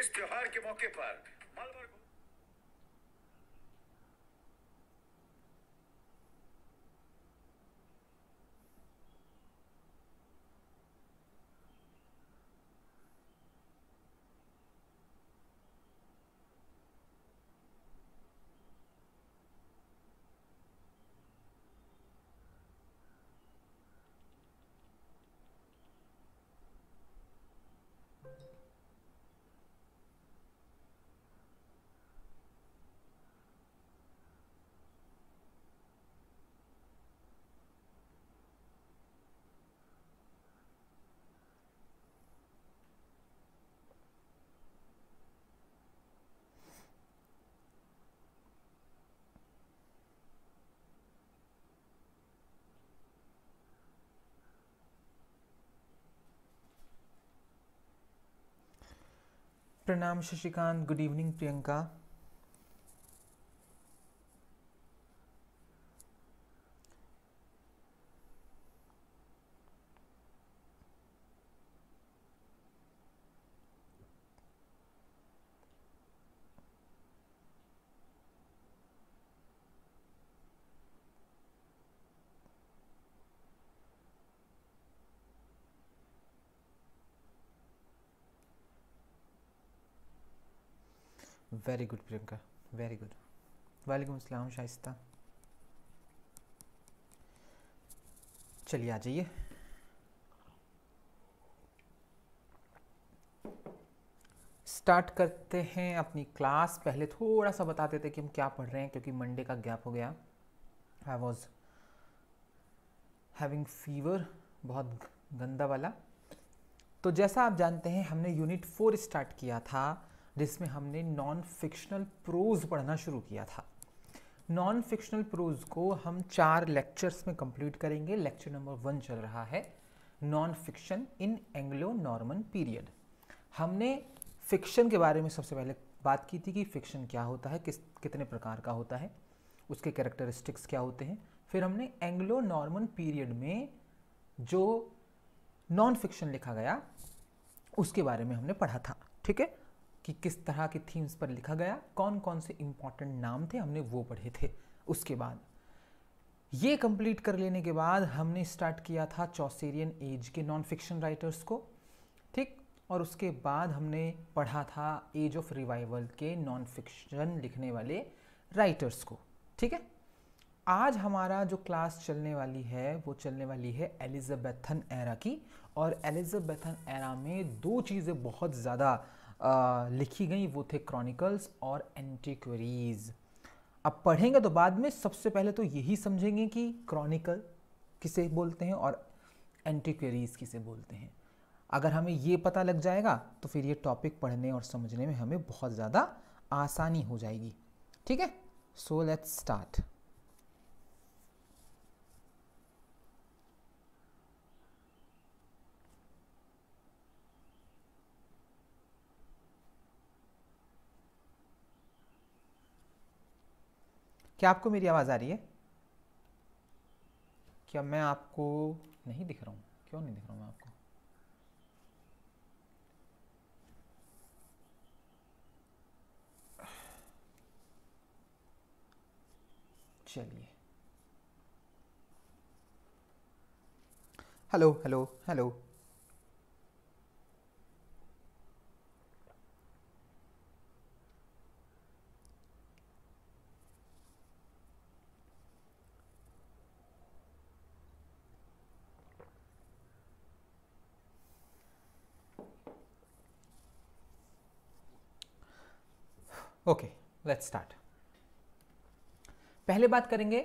इस त्योहार के मौके पर मलबार प्रणाम Shashikant, good evening Priyanka. Very good Priyanka, very good. वालेकुम अस्सलाम शाइस्ता। चलिए आ जाइए। स्टार्ट करते हैं अपनी क्लास। पहले थोड़ा सा बता देते कि हम क्या पढ़ रहे हैं, क्योंकि मंडे का गैप हो गया। आई वॉज हैविंग फीवर, बहुत गंदा वाला। तो जैसा आप जानते हैं हमने यूनिट 4 स्टार्ट किया था, जिसमें हमने नॉन फिक्शनल प्रोज पढ़ना शुरू किया था। नॉन फिक्शनल प्रोज को हम 4 लेक्चर्स में कंप्लीट करेंगे। लेक्चर नंबर 1 चल रहा है, नॉन फिक्शन इन एंग्लो नॉर्मन पीरियड। हमने फिक्शन के बारे में सबसे पहले बात की थी कि फिक्शन क्या होता है, कितने प्रकार का होता है, उसके कैरेक्टरिस्टिक्स क्या होते हैं। फिर हमने एंग्लो नॉर्मन पीरियड में जो नॉन फिक्शन लिखा गया उसके बारे में हमने पढ़ा था, ठीक है, कि किस तरह के थीम्स पर लिखा गया, कौन कौन से इंपॉर्टेंट नाम थे, हमने वो पढ़े थे। उसके बाद ये कंप्लीट कर लेने के बाद हमने स्टार्ट किया था चौसेरियन एज के नॉन फिक्शन राइटर्स को, ठीक। और उसके बाद हमने पढ़ा था एज ऑफ रिवाइवल के नॉन फिक्शन लिखने वाले राइटर्स को, ठीक है। आज हमारा जो क्लास चलने वाली है वो चलने वाली है एलिजाबेथन एरा की। और एलिजाबेथन एरा में 2 चीज़ें बहुत ज़्यादा लिखी गई, वो थे क्रॉनिकल्स और एंटिक्वेरीज। अब पढ़ेंगे तो बाद में, सबसे पहले तो यही समझेंगे कि क्रॉनिकल किसे बोलते हैं और एंटिक्वेरीज किसे बोलते हैं। अगर हमें ये पता लग जाएगा तो फिर ये टॉपिक पढ़ने और समझने में हमें बहुत ज़्यादा आसानी हो जाएगी, ठीक है। So let's start. क्या आपको मेरी आवाज़ आ रही है? क्या मैं आपको नहीं दिख रहा हूँ? क्यों नहीं दिख रहा हूँ मैं आपको? चलिए, hello hello hello. Okay, let's start. पहले बात करेंगे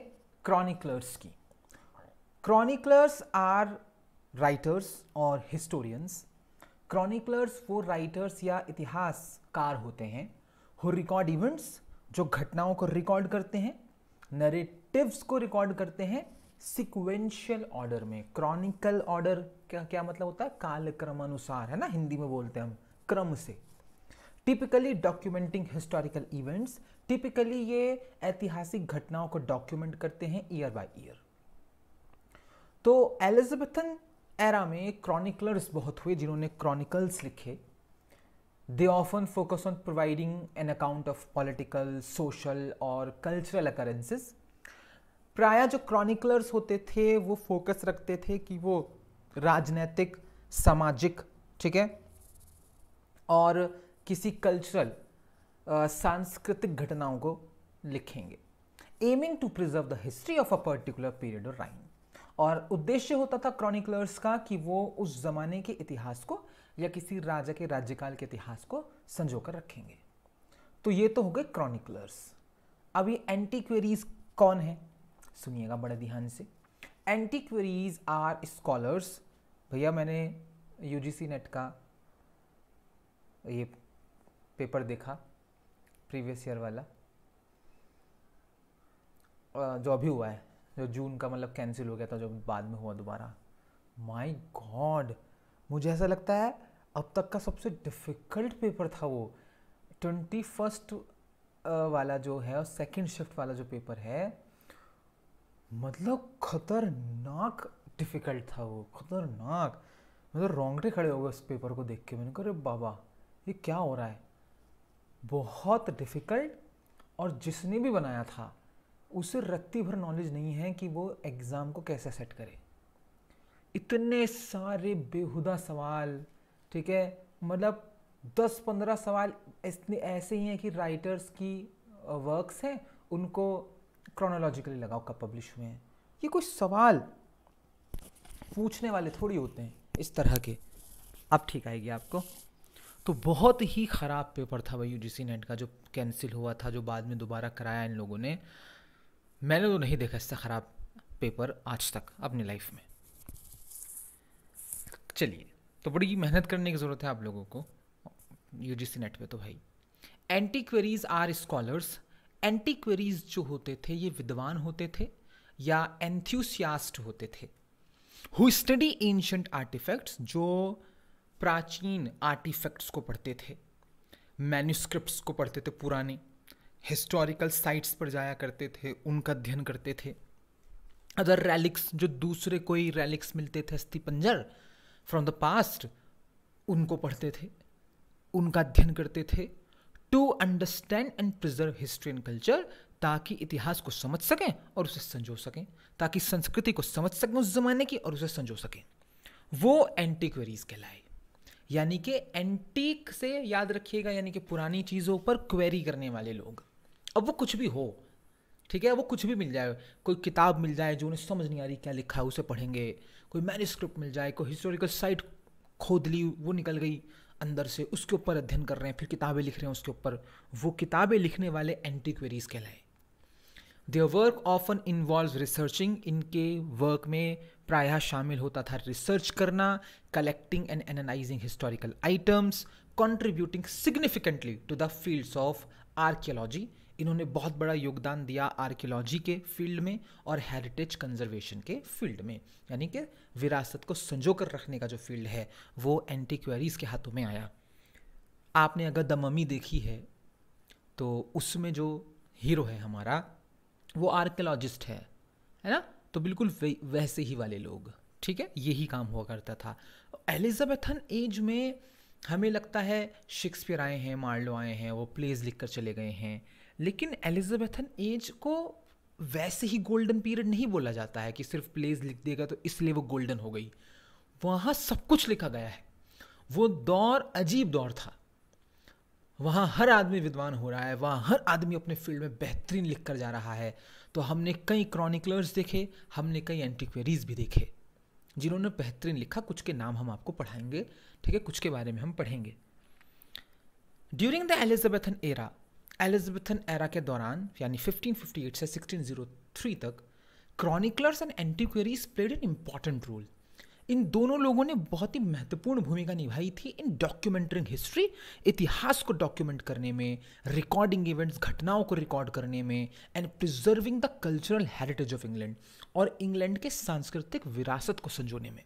क्रॉनिकलर्स की। क्रॉनिकलर्स आर राइटर्स और हिस्टोरियंस। क्रॉनिकलर्स वो राइटर्स या इतिहासकार होते हैं हु रिकॉर्ड इवेंट्स, जो घटनाओं को रिकॉर्ड करते हैं, नरेटिव्स को रिकॉर्ड करते हैं सिक्वेंशियल ऑर्डर में। क्रॉनिकल ऑर्डर क्या क्या मतलब होता है? कालक्रम अनुसार, है ना, हिंदी में बोलते हैं हम, क्रम से। Typically documenting historical events, typically ये ऐतिहासिक घटनाओं को डॉक्यूमेंट करते हैं ईयर बाय ईयर। तो एलिजाबेथन एरा में क्रॉनिकलर्स बहुत हुए जिन्होंने क्रॉनिकल्स लिखे। They often focus on providing an account of political, social और कल्चरल अकरेंसेस। प्रायः जो क्रॉनिकलर्स होते थे वो फोकस रखते थे कि वो राजनैतिक, सामाजिक, ठीक है, और किसी कल्चरल, सांस्कृतिक घटनाओं को लिखेंगे, aiming to preserve the history of a particular period और टाइम। और उद्देश्य होता था क्रॉनिकलर्स का कि वो उस जमाने के इतिहास को या किसी राजा के राज्यकाल के इतिहास को संजोकर रखेंगे। तो ये तो हो गए क्रॉनिकलर्स। अब ये एंटीक्वेरीज कौन है, सुनिएगा बड़े ध्यान से। एंटीक्वेरीज आर स्कॉलर्स। भैया मैंने यूजीसी नेट का ये पेपर देखा, प्रीवियस ईयर वाला, जो अभी हुआ है, जो जून का मतलब कैंसिल हो गया था, जो बाद में हुआ दोबारा। माय गॉड, मुझे ऐसा लगता है अब तक का सबसे डिफ़िकल्ट पेपर था वो। 21st वाला जो है और सेकंड शिफ्ट वाला जो पेपर है, मतलब खतरनाक डिफ़िकल्ट था वो, खतरनाक। मतलब रोंगटे खड़े हो गए उस पेपर को देख के। मैंने कहा अरे बाबा ये क्या हो रहा है, बहुत डिफ़िकल्ट। और जिसने भी बनाया था उसे रत्ती भर नॉलेज नहीं है कि वो एग्ज़ाम को कैसे सेट करे। इतने सारे बेहुदा सवाल, ठीक है, मतलब 10-15 सवाल ऐसे ही हैं कि राइटर्स की वर्क्स हैं, उनको क्रोनोलॉजिकली लगाओ कब पब्लिश हुए हैं। ये कोई सवाल पूछने वाले थोड़ी होते हैं इस तरह के। अब ठीक आएगी आपको। तो बहुत ही ख़राब पेपर था भाई यूजीसी नेट का, जो कैंसिल हुआ था, जो बाद में दोबारा कराया इन लोगों ने। मैंने तो नहीं देखा इससे ख़राब पेपर आज तक अपनी लाइफ में। चलिए, तो बड़ी मेहनत करने की ज़रूरत है आप लोगों को यूजीसी नेट पे। तो भाई एंटीक्वेरीज आर स्कॉलर्स। एंटीक्वेरीज जो होते थे ये विद्वान होते थे या एंथ्यूसियास्ट होते थे, हु स्टडी एंशंट आर्टिफैक्ट्स, जो प्राचीन आर्टिफैक्ट्स को पढ़ते थे, मैन्यूस्क्रिप्ट्स को पढ़ते थे, पुराने हिस्टोरिकल साइट्स पर जाया करते थे, उनका अध्ययन करते थे। अदर रेलिक्स, जो दूसरे कोई रेलिक्स मिलते थे अस्थि पंजर फ्रॉम द पास्ट, उनको पढ़ते थे, उनका अध्ययन करते थे। To understand and preserve history and culture, ताकि इतिहास को समझ सकें और उसे संजो सकें, ताकि संस्कृति को समझ सकें उस जमाने की और उसे संजो सकें। वो एंटीक्वेरीज कहलाए। यानी कि एंटीक से याद रखिएगा, यानी कि पुरानी चीज़ों पर क्वेरी करने वाले लोग। अब वो कुछ भी हो, ठीक है, वो कुछ भी मिल जाए, कोई किताब मिल जाए जो उन्हें समझ नहीं आ रही क्या लिखा है, उसे पढ़ेंगे। कोई मैन्यूस्क्रिप्ट मिल जाए, कोई हिस्टोरिकल साइट खोद ली, वो निकल गई अंदर से, उसके ऊपर अध्ययन कर रहे हैं, फिर किताबें लिख रहे हैं उसके ऊपर, वो किताबें लिखने वाले एंटीक्वेरीज कहलाए। Their work often involve researching, इनके वर्क में प्रायः शामिल होता था रिसर्च करना, collecting and analysing historical items, contributing significantly to the fields of archaeology. इन्होंने बहुत बड़ा योगदान दिया आर्कियोलॉजी के फील्ड में और हेरिटेज कंजर्वेशन के फील्ड में, यानी कि विरासत को संजो कर रखने का जो फील्ड है वो एंटीक्वेरीज के हाथों में आया। आपने अगर द ममी देखी है तो उसमें जो हीरो है हमारा वो आर्कियोलॉजिस्ट है ना, तो बिल्कुल वैसे ही वाले लोग, ठीक है, यही काम हुआ करता था। एलिजाबेथन एज में हमें लगता है शेक्सपियर आए हैं, मार्लो आए हैं, वो प्लेज लिख कर चले गए हैं, लेकिन एलिजाबेथन एज को वैसे ही गोल्डन पीरियड नहीं बोला जाता है कि सिर्फ प्लेज लिख देगा तो इसलिए वो गोल्डन हो गई। वहाँ सब कुछ लिखा गया है। वो दौर अजीब दौर था। वहाँ हर आदमी विद्वान हो रहा है, वहाँ हर आदमी अपने फील्ड में बेहतरीन लिख कर जा रहा है। तो हमने कई क्रॉनिकलर्स देखे, हमने कई एंटीक्वेरीज भी देखे जिन्होंने बेहतरीन लिखा। कुछ के नाम हम आपको पढ़ाएंगे, ठीक है, कुछ के बारे में हम पढ़ेंगे। During the Elizabethan era, Elizabethan era के दौरान यानी 1558 से 1603 तक chroniclers and antiquaries played an important role. इन दोनों लोगों ने बहुत ही महत्वपूर्ण भूमिका निभाई थी इन डॉक्यूमेंटरिंग हिस्ट्री, इतिहास को डॉक्यूमेंट करने में, रिकॉर्डिंग इवेंट्स, घटनाओं को रिकॉर्ड करने में, and preserving the cultural heritage of England, और इंग्लैंड के सांस्कृतिक विरासत को संजोने में।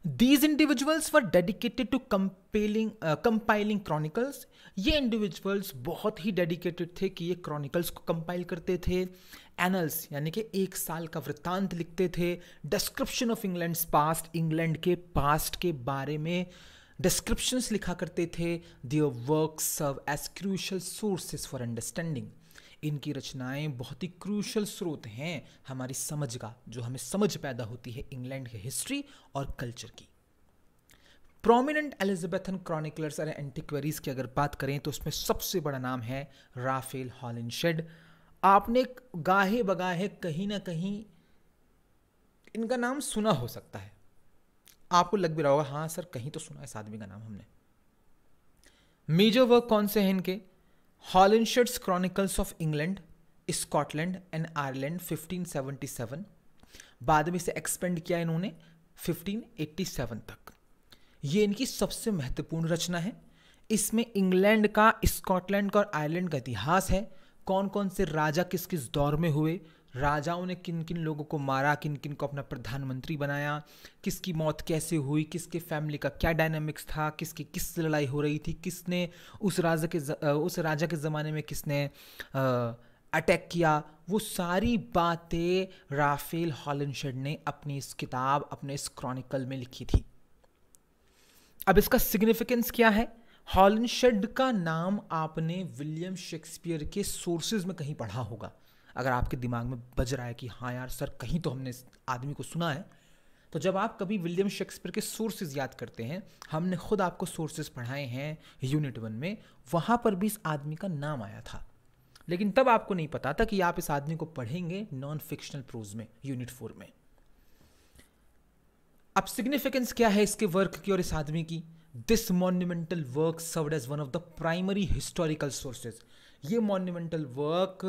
These individuals were dedicated to compiling chronicles. ये individuals बहुत ही dedicated थे कि ये chronicles को compile करते थे। Annals यानी कि एक साल का वृत्तांत लिखते थे। Description of England's past, England के past के बारे में डिस्क्रिप्शंस लिखा करते थे। Their works serve as crucial sources for understanding. इनकी रचनाएं बहुत ही क्रूशल स्रोत हैं हमारी समझ का, जो हमें समझ पैदा होती है इंग्लैंड के हिस्ट्री और कल्चर की। प्रोमिनेंट एलिजाबेथन क्रॉनिकलर्स और एंटिक्वेरीज की अगर बात करें तो उसमें सबसे बड़ा नाम है राफेल हॉलिंशेड। आपने गाहे बगाहे कहीं ना कहीं इनका नाम सुना हो सकता है, आपको लग भी रहा होगा हाँ सर कहीं तो सुना है इस आदमी का नाम हमने। मेजर वर्क कौन से हैं इनके? Holinshed's Chronicles of England, Scotland and Ireland 1577। बाद में इसे एक्सपेंड किया इन्होंने 1587 तक। ये इनकी सबसे महत्वपूर्ण रचना है। इसमें इंग्लैंड का, स्कॉटलैंड का और आयरलैंड का इतिहास है। कौन कौन से राजा किस किस दौर में हुए, राजाओं ने किन किन लोगों को मारा, किन किन को अपना प्रधानमंत्री बनाया, किसकी मौत कैसे हुई, किसके फैमिली का क्या डायनामिक्स था, किसकी किस लड़ाई हो रही थी, किसने उस राजा के ज़माने में किसने अटैक किया, वो सारी बातें राफेल हॉलिंशेड ने अपनी इस किताब, अपने इस क्रॉनिकल में लिखी थी। अब इसका सिग्निफिकेंस क्या है? हॉलिंशेड का नाम आपने विलियम शेक्सपियर के सोर्सेज में कहीं पढ़ा होगा। अगर आपके दिमाग में बज रहा है कि हाँ यार सर कहीं तो हमने इस आदमी को सुना है, तो जब आप कभी विलियम शेक्सपियर के सोर्सेज याद करते हैं, हमने खुद आपको सोर्सेज पढ़ाए हैं यूनिट 1 में, वहाँ पर भी इस आदमी का नाम आया था। लेकिन तब आपको नहीं पता था कि आप इस आदमी को पढ़ेंगे नॉन फिक्शनल प्रोज में यूनिट 4 में। अब सिग्निफिकेंस क्या है इसके वर्क की और इस आदमी की? This monumental work served as one of the primary historical sources. ये मॉन्यूमेंटल वर्क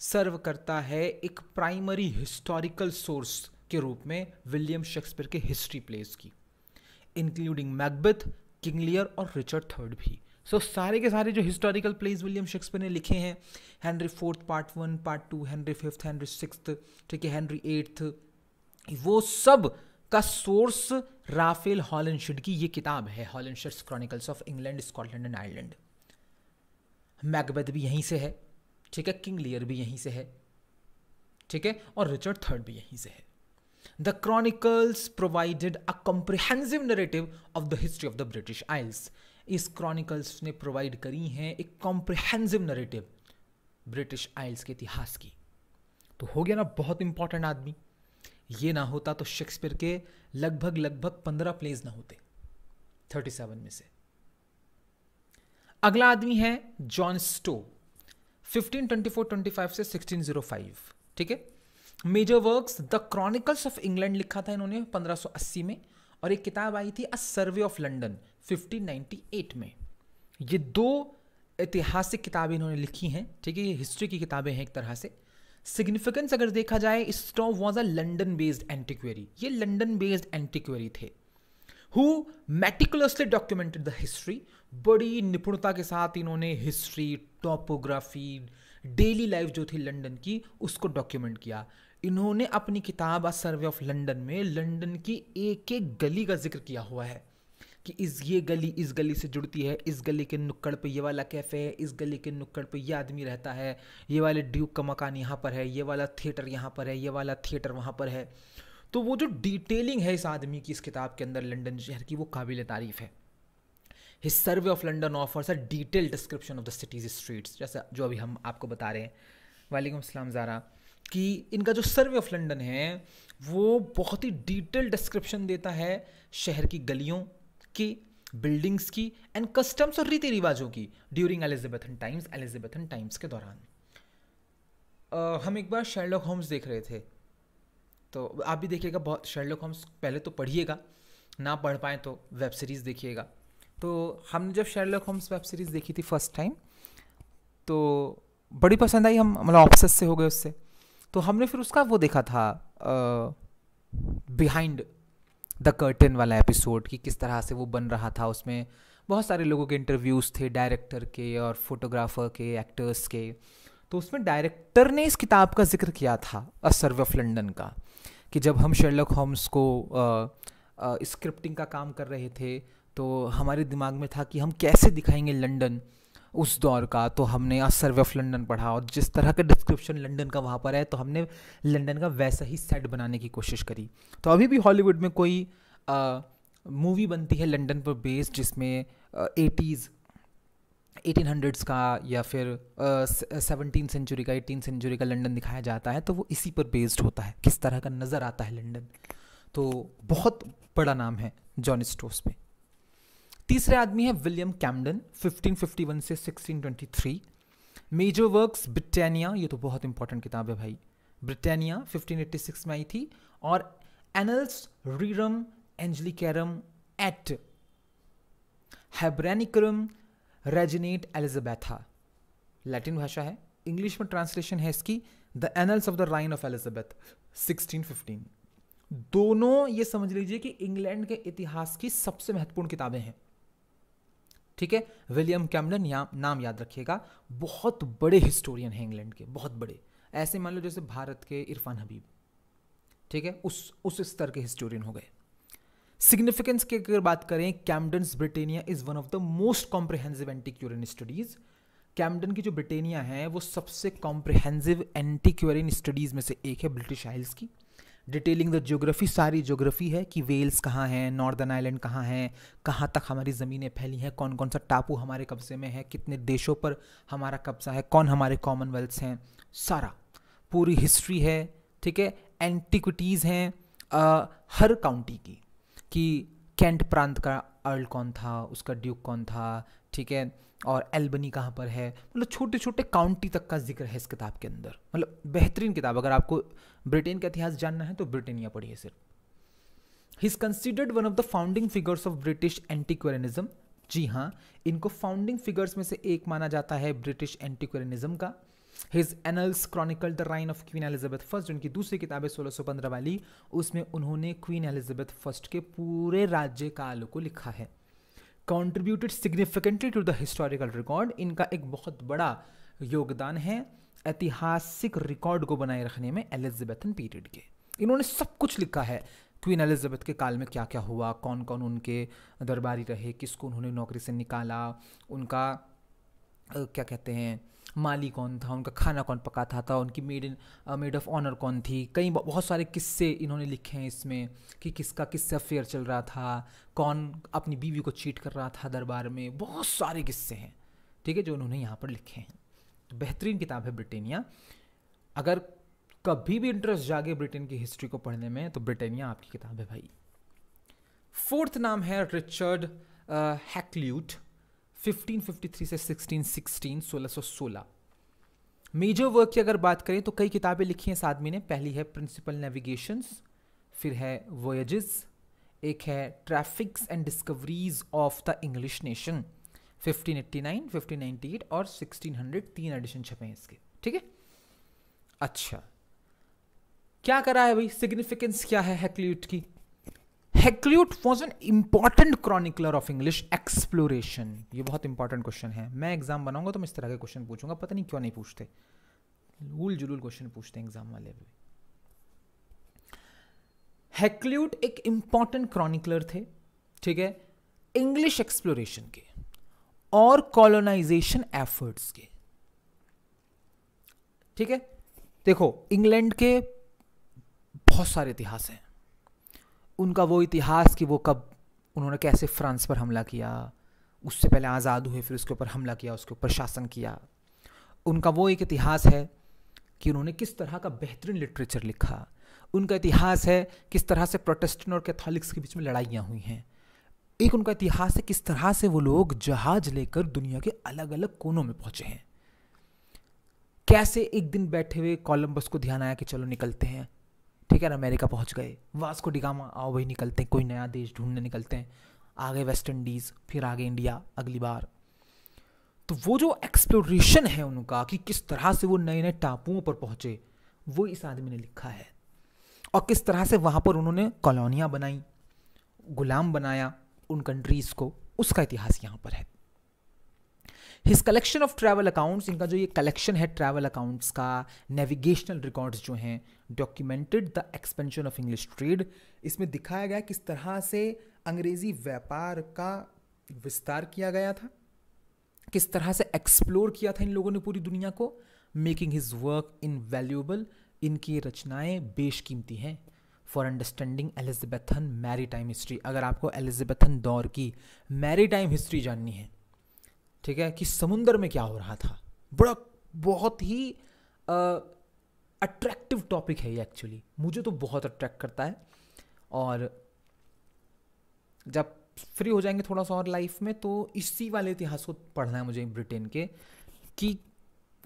सर्व करता है एक प्राइमरी हिस्टोरिकल सोर्स के रूप में विलियम शेक्सपियर के हिस्ट्री प्लेस की, इंक्लूडिंग मैकबेथ, किंग लियर और रिचर्ड III भी। सो सारे के सारे जो हिस्टोरिकल प्लेस विलियम शेक्सपियर ने लिखे हैं, Henry IV part 1, part 2, Henry V, Henry VI, ठीक है, हेनरी VIII, वो सब का सोर्स राफेल हॉलिंशेड की ये किताब है, Holinshed's Chronicles of England, Scotland and Ireland. Macbeth भी यहीं से है, ठीक है, किंग लियर भी यहीं से है, ठीक है, और रिचर्ड III भी यहीं से है। The chronicles provided a comprehensive narrative of the history of the British Isles. इस क्रॉनिकल्स ने प्रोवाइड करी हैं एक कॉम्प्रिहेंसिव नरेटिव ब्रिटिश आइल्स के इतिहास की। तो हो गया ना बहुत इंपॉर्टेंट आदमी। ये ना होता तो शेक्सपियर के लगभग 15 प्लेज ना होते 37 में से। अगला आदमी है जॉन स्टो, 1524-25 से 1605, ठीक है। Major works the chronicles of England लिखा था इन्होंने 1580 में, और एक किताब आई थी अ सर्वे ऑफ लंदन 1598 में। ये दो ऐतिहासिक किताबें इन्होंने लिखी हैं, ठीक है, ये हिस्ट्री की किताबें हैं एक तरह से। सिग्निफिकेंस अगर देखा जाए, स्टो वॉज अ लंदन बेस्ड एंटिक्वेरी, ये लंदन बेस्ड एंटिक्वेरी थे, who meticulously documented the history. बड़ी निपुणता के साथ इन्होंने हिस्ट्री, टॉपोग्राफी, डेली लाइफ जो थी लंदन की, उसको डॉक्यूमेंट किया। इन्होंने अपनी किताब अ सर्वे ऑफ लंदन में लंदन की एक एक गली का जिक्र किया हुआ है कि ये गली इस गली से जुड़ती है, इस गली के नुक्कड़ पे ये वाला कैफ़े है, इस गली के नुक्कड़ पे ये आदमी रहता है, ये वाले ड्यूक का मकान यहाँ पर है, ये वाला थिएटर यहाँ पर है, ये वाला थिएटर वहाँ पर है। तो वो जो डिटेलिंग है इस आदमी की इस किताब के अंदर लंदन शहर की, वो काबिल तारीफ़ है। His survey of London offers a detail description of the cities streets, जैसा जो अभी हम आपको बता रहे हैं, वालेकुम अस्सलाम ज़ारा, कि इनका जो सर्वे ऑफ लंदन है वो बहुत ही डिटेल डिस्क्रिप्शन देता है शहर की गलियों की, बिल्डिंग्स की एंड कस्टम्स और रीति रिवाजों की ड्यूरिंग एलिजाबेथन टाइम्स के दौरान। हम एक बार शर्लॉक होम्स देख रहे थे, तो आप भी देखिएगा, बहुत शर्लॉक होम्स पहले तो पढ़िएगा, ना पढ़ पाएँ तो वेब सीरीज़ देखिएगा। तो हमने जब शर्लॉक होम्स वेब सीरीज़ देखी थी फर्स्ट टाइम, तो बड़ी पसंद आई, हम मतलब ऑब्सेस से हो गए उससे। तो हमने फिर उसका वो देखा था बिहाइंड द कर्टन वाला एपिसोड, कि किस तरह से वो बन रहा था। उसमें बहुत सारे लोगों के इंटरव्यूज़ थे, डायरेक्टर के और फोटोग्राफर के, एक्टर्स के। तो उसमें डायरेक्टर ने इस किताब का जिक्र किया था अ सर्वे ऑफ लंदन का, कि जब हम शर्लॉक होम्स को स्क्रिप्टिंग का काम कर रहे थे तो हमारे दिमाग में था कि हम कैसे दिखाएंगे लंदन उस दौर का। तो हमने अ सर्वे ऑफ लंदन पढ़ा, और जिस तरह का डिस्क्रिप्शन लंदन का वहाँ पर है, तो हमने लंदन का वैसा ही सेट बनाने की कोशिश करी। तो अभी भी हॉलीवुड में कोई मूवी बनती है लंदन पर बेस्ड, जिसमें 1800s का या फिर 17th सेंचुरी का 18th सेंचुरी का लंदन दिखाया जाता है, तो वो इसी पर बेस्ड होता है, किस तरह का नज़र आता है लंदन। तो बहुत बड़ा नाम है जॉन स्टोर्स में। तीसरे आदमी है विलियम कैम्डन, 1551 से 1623। मेजर वर्क्स ब्रिटानिया, ये तो बहुत इंपॉर्टेंट किताब है भाई, ब्रिटानिया 1586 में आई थी। और एनल्स रीरम एंजलिकरम एट हेब्रेनिकरम रेजिनेट एलिजाबेथा, लैटिन भाषा है, इंग्लिश में ट्रांसलेशन है इसकी the annuls of the reign of Elizabeth 1615। दोनों ये समझ लीजिए कि इंग्लैंड के इतिहास की सबसे महत्वपूर्ण किताबें हैं, ठीक है। विलियम कैम्डन नाम याद रखिएगा, बहुत बड़े हिस्टोरियन हैं इंग्लैंड के, बहुत बड़े, ऐसे मान लो जैसे भारत के इरफान हबीब, ठीक है, उस स्तर के हिस्टोरियन हो गए। सिग्निफिकेंस की अगर बात करें, Camden's Britannia is one of the most comprehensive antiquarian studies. Camden की जो ब्रिटानिया है वो सबसे कॉम्प्रिहेंसिव एंटीक्यूरियन स्टडीज में से एक है ब्रिटिश आइल्स की। डिटेलिंग द ज्योग्राफी, सारी ज्योग्राफी है कि वेल्स कहाँ है, नॉर्दर्न आइलैंड कहाँ है, कहाँ तक हमारी ज़मीनें फैली हैं, कौन कौन सा टापू हमारे कब्जे में है, कितने देशों पर हमारा कब्जा है, कौन हमारे कॉमनवेल्थ्स हैं, सारा पूरी हिस्ट्री है, ठीक है। एंटिक्विटीज़ हैं हर काउंटी की, कि कैंट प्रांत का अर्ल कौन था, उसका ड्यूक कौन था, ठीक है, और एल्बनी कहाँ पर है, मतलब छोटे छोटे काउंटी तक का जिक्र है इस किताब के अंदर। मतलब बेहतरीन किताब, अगर आपको ब्रिटेन का इतिहास जानना है तो ब्रिटानिया पढ़िए सिर्फ। He is considered one of the founding figures of British antiquarianism. जी हाँ, इनको फाउंडिंग फिगर्स में से एक माना जाता है ब्रिटिश एंटीक्वेरियनिज्म का। His annuls Chronicle the reign of queen Elizabeth first, उनकी दूसरी किताब है 1615 वाली, उसमें उन्होंने क्वीन एलिजाबेथ फर्स्ट के पूरे राज्य काल को लिखा है। Contributed significantly to the historical record, इनका एक बहुत बड़ा योगदान है ऐतिहासिक रिकॉर्ड को बनाए रखने में एलिजाबेथन पीरियड के। इन्होंने सब कुछ लिखा है, क्वीन एलिजाबेथ के काल में क्या क्या हुआ, कौन कौन उनके दरबारी रहे, किसको उन्होंने नौकरी से निकाला, उनका क्या कहते हैं माली कौन था, उनका खाना कौन पकाता था, उनकी मेड ऑफ ऑनर कौन थी। कई बहुत सारे किस्से इन्होंने लिखे हैं इसमें कि किसका किससे अफेयर चल रहा था, कौन अपनी बीवी को चीट कर रहा था दरबार में, बहुत सारे किस्से हैं, ठीक है, जो उन्होंने यहाँ पर लिखे हैं। तो बेहतरीन किताब है ब्रिटानिया। अगर कभी भी इंटरेस्ट जागे ब्रिटेन की हिस्ट्री को पढ़ने में तो ब्रिटानिया आपकी किताब है भाई। फोर्थ नाम है रिचर्ड हैक्ल्यूट, 1553 से 1616। मेजर वर्क की अगर बात करें तो कई किताबें लिखी हैं इस आदमी ने। पहली है प्रिंसिपल नेविगेशंस, फिर है वॉयजेस, एक है traffics and discoveries of the English nation 1589, 1598 और 1600, 3 एडिशन छपे हैं इसके, ठीक है। अच्छा, क्या करा है भाई, सिग्निफिकेंस क्या है हैक्ल्यूट की। Hakluyt was an important chronicler of English exploration. ये बहुत इंपॉर्टेंट क्वेश्चन है, मैं एग्जाम बनाऊंगा तो मैं इस तरह के क्वेश्चन पूछूंगा, पता नहीं क्यों नहीं पूछते, उल जुलूल क्वेश्चन पूछते हैं एग्जाम वाले भी। हैक्ल्यूट एक इंपॉर्टेंट क्रॉनिकलर थे, ठीक है, इंग्लिश एक्सप्लोरेशन के और कॉलोनाइजेशन एफर्ट्स के, ठीक है। देखो इंग्लैंड के बहुत सारे इतिहास हैं, उनका वो इतिहास कि वो कब उन्होंने कैसे फ्रांस पर हमला किया, उससे पहले आज़ाद हुए, फिर उसके ऊपर हमला किया, उसके ऊपर शासन किया। उनका वो एक इतिहास है कि उन्होंने किस तरह का बेहतरीन लिटरेचर लिखा। उनका इतिहास है किस तरह से प्रोटेस्टेंट और कैथोलिक्स के बीच में लड़ाइयाँ हुई हैं। एक उनका इतिहास है किस तरह से वो लोग जहाज लेकर दुनिया के अलग अलग कोनों में पहुँचे हैं। कैसे एक दिन बैठे हुए कोलंबस को ध्यान आया कि चलो निकलते हैं, ठीक है ना, अमेरिका पहुंच गए। वास्को डी गामा, आओ भाई निकलते हैं, कोई नया देश ढूंढने निकलते हैं। आगे वेस्ट इंडीज़, फिर आगे इंडिया अगली बार। तो वो जो एक्सप्लोरेशन है उनका कि किस तरह से वो नए नए टापुओं पर पहुंचे, वो इस आदमी ने लिखा है। और किस तरह से वहाँ पर उन्होंने कॉलोनियाँ बनाई, गुलाम बनाया उन कंट्रीज़ को, उसका इतिहास यहाँ पर है। His collection of travel accounts, इनका जो ये कलेक्शन है ट्रैवल अकाउंट्स का, नेविगेशनल रिकॉर्ड्स जो हैं, documented the expansion of English trade. इसमें दिखाया गया किस तरह से अंग्रेजी व्यापार का विस्तार किया गया था, किस तरह से एक्सप्लोर किया था इन लोगों ने पूरी दुनिया को, मेकिंग हिज वर्क इनवैल्यूएबल। इनकी रचनाएं बेशकीमती हैं। For understanding Elizabethan maritime history. अगर आपको एलिजाबेथन दौर की मैरीटाइम हिस्ट्री जाननी है, ठीक है, कि समुद्र में क्या हो रहा था, बड़ा बहुत ही अट्रैक्टिव टॉपिक है ये एक्चुअली, मुझे तो बहुत अट्रैक्ट करता है। और जब फ्री हो जाएंगे थोड़ा सा और लाइफ में, तो इसी वाले इतिहास को पढ़ना है मुझे ब्रिटेन के, कि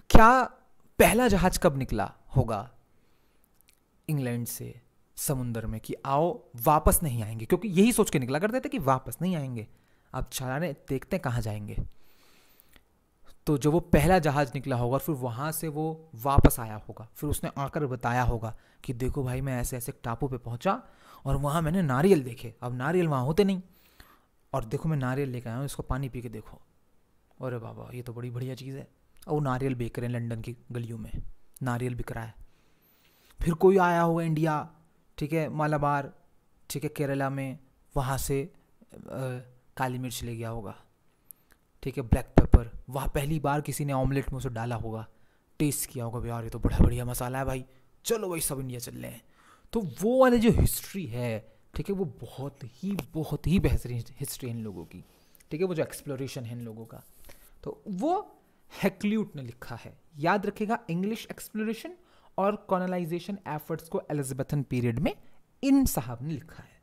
क्या पहला जहाज कब निकला होगा इंग्लैंड से समुंदर में, कि आओ वापस नहीं आएंगे, क्योंकि यही सोच के निकला करते थे कि वापस नहीं आएंगे, अब चलाने देखते हैं कहाँ जाएंगे। तो जो वो पहला जहाज निकला होगा, फिर वहाँ से वो वापस आया होगा, फिर उसने आकर बताया होगा कि देखो भाई मैं ऐसे ऐसे टापू पे पहुँचा और वहाँ मैंने नारियल देखे। अब नारियल वहाँ होते नहीं, और देखो मैं नारियल लेकर आया हूँ, इसको पानी पी के देखो, अरे बाबा ये तो बड़ी बढ़िया चीज़ है। और वो नारियल बेच रहे हैं लंदन की गलियों में, नारियल बिक रहा है। फिर कोई आया होगा इंडिया, ठीक है, मालाबार, ठीक है, केरला में, वहाँ से काली मिर्च ले गया होगा, ठीक है, ब्लैक पेपर, वहाँ पहली बार किसी ने ऑमलेट में उसे डाला होगा, टेस्ट किया होगा, यार ये तो बड़ा बढ़िया मसाला है भाई, चलो भाई सब इंडिया चल रहे हैं। तो वो वाली जो हिस्ट्री है, ठीक है, वो बहुत ही बेहतरीन हिस्ट्री है इन लोगों की, ठीक है, वो जो एक्सप्लोरेशन है इन लोगों का, तो वो हैक्ल्यूट ने लिखा है। याद रखिएगा, इंग्लिश एक्सप्लोरेशन और कॉलोनाइजेशन एफर्ट्स को एलिजाबेथन पीरियड में इन साहब ने लिखा है।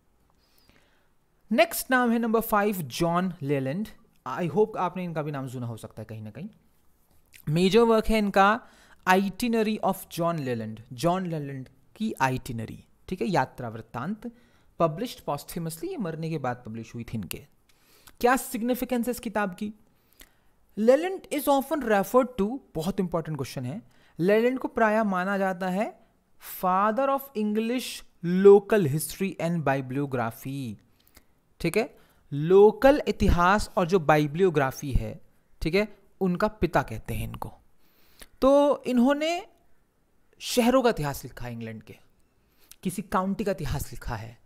नेक्स्ट नाम है number 5, John Leyland. I hope आपने इनका भी नाम सुना हो सकता है कहीं ना कहीं। मेजर वर्क है इनका itinerary of John Leyland, John Leyland की आइटिनरी, ठीक है, यात्रा वृत्तांत, पब्लिश्ड पॉस्थ्यूमसली, ये मरने के बाद पब्लिश हुई थी इनके। क्या सिग्निफिकेंस है इस किताब की? Leland is often referred to, बहुत इंपॉर्टेंट क्वेश्चन है, लेलैंड को प्रायः माना जाता है father of English local history and bibliography, ठीक है, लोकल इतिहास और जो बाइब्लियोग्राफी है, ठीक है, उनका पिता कहते हैं इनको। तो इन्होंने शहरों का इतिहास लिखा है इंग्लैंड के, किसी काउंटी का इतिहास लिखा है,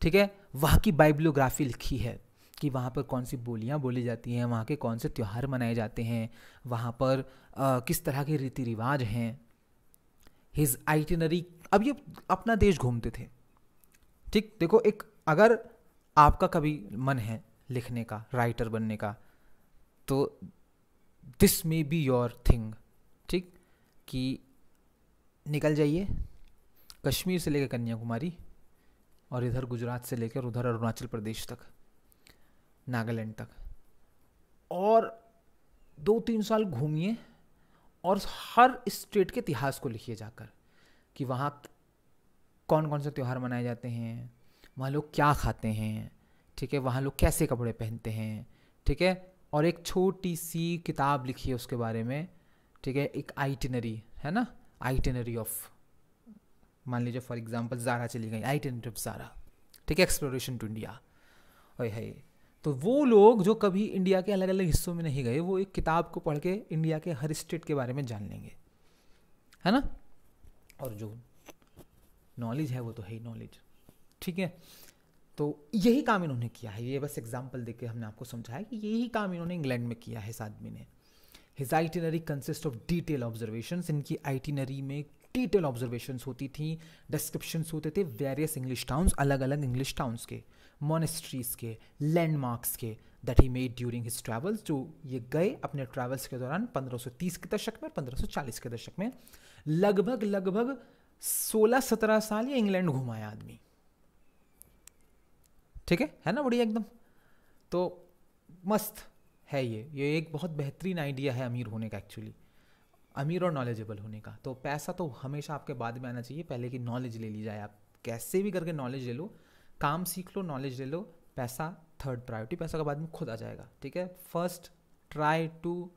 ठीक है, वहाँ की बाइब्लियोग्राफी लिखी है कि वहाँ पर कौन सी बोलियाँ बोली जाती हैं, वहाँ के कौन से त्यौहार मनाए जाते हैं, वहाँ पर किस तरह के रीति रिवाज हैं। हिज आइटिनरी, अब ये अपना देश घूमते थे, ठीक, देखो एक, अगर आपका कभी मन है लिखने का, राइटर बनने का, तो this may be your thing, ठीक, कि निकल जाइए कश्मीर से लेकर कन्याकुमारी और इधर गुजरात से लेकर उधर अरुणाचल प्रदेश तक, नागालैंड तक, और 2-3 साल घूमिए और हर स्टेट के इतिहास को लिखिए जाकर, कि वहाँ कौन कौन से त्यौहार मनाए जाते हैं, वहाँ लोग क्या खाते हैं, ठीक है, वहाँ लोग कैसे कपड़े पहनते हैं, ठीक है, और एक छोटी सी किताब लिखी है उसके बारे में, ठीक है, एक आइटिनरी है ना, आइटिनरी ऑफ, मान लीजिए फॉर एग्जांपल ज़ारा चली गई, आइटिनरी ऑफ ज़ारा, ठीक है, एक्सप्लोरेशन टू इंडिया, ओए है। तो वो लोग जो कभी इंडिया के अलग अलग हिस्सों में नहीं गए, वो एक किताब को पढ़ के इंडिया के हर स्टेट के बारे में जान लेंगे, है ना, और जो नॉलेज है वो तो है ही नॉलेज, ठीक है। तो यही काम इन्होंने किया है, ये बस एग्जाम्पल देके हमने आपको समझाया कि यही काम इन्होंने इंग्लैंड में किया है इस आदमी ने। His itinerary consist of detail observations, इनकी आइटिनरी में डिटेल ऑब्जर्वेशंस होती थी, डिस्क्रिप्शंस होते थे वेरियस इंग्लिश टाउन्स, अलग अलग इंग्लिश टाउन्स के, मोनेस्ट्रीज के, लैंडमार्क्स के, that he made during his travels, जो ये गए अपने ट्रैवल्स के दौरान 1530 के दशक में, 1540 के दशक में, लगभग 16-17 साल ये इंग्लैंड घुमाया आदमी, ठीक है ना, बढ़िया एकदम। तो मस्त है ये एक बहुत बेहतरीन आइडिया है अमीर होने का, एक्चुअली अमीर और नॉलेजेबल होने का। तो पैसा तो हमेशा आपके बाद में आना चाहिए, पहले की नॉलेज ले ली जाए, आप कैसे भी करके नॉलेज ले लो, काम सीख लो, नॉलेज ले लो, पैसा थर्ड प्रायोरिटी, पैसा का बाद में खुद आ जाएगा, ठीक है। First try to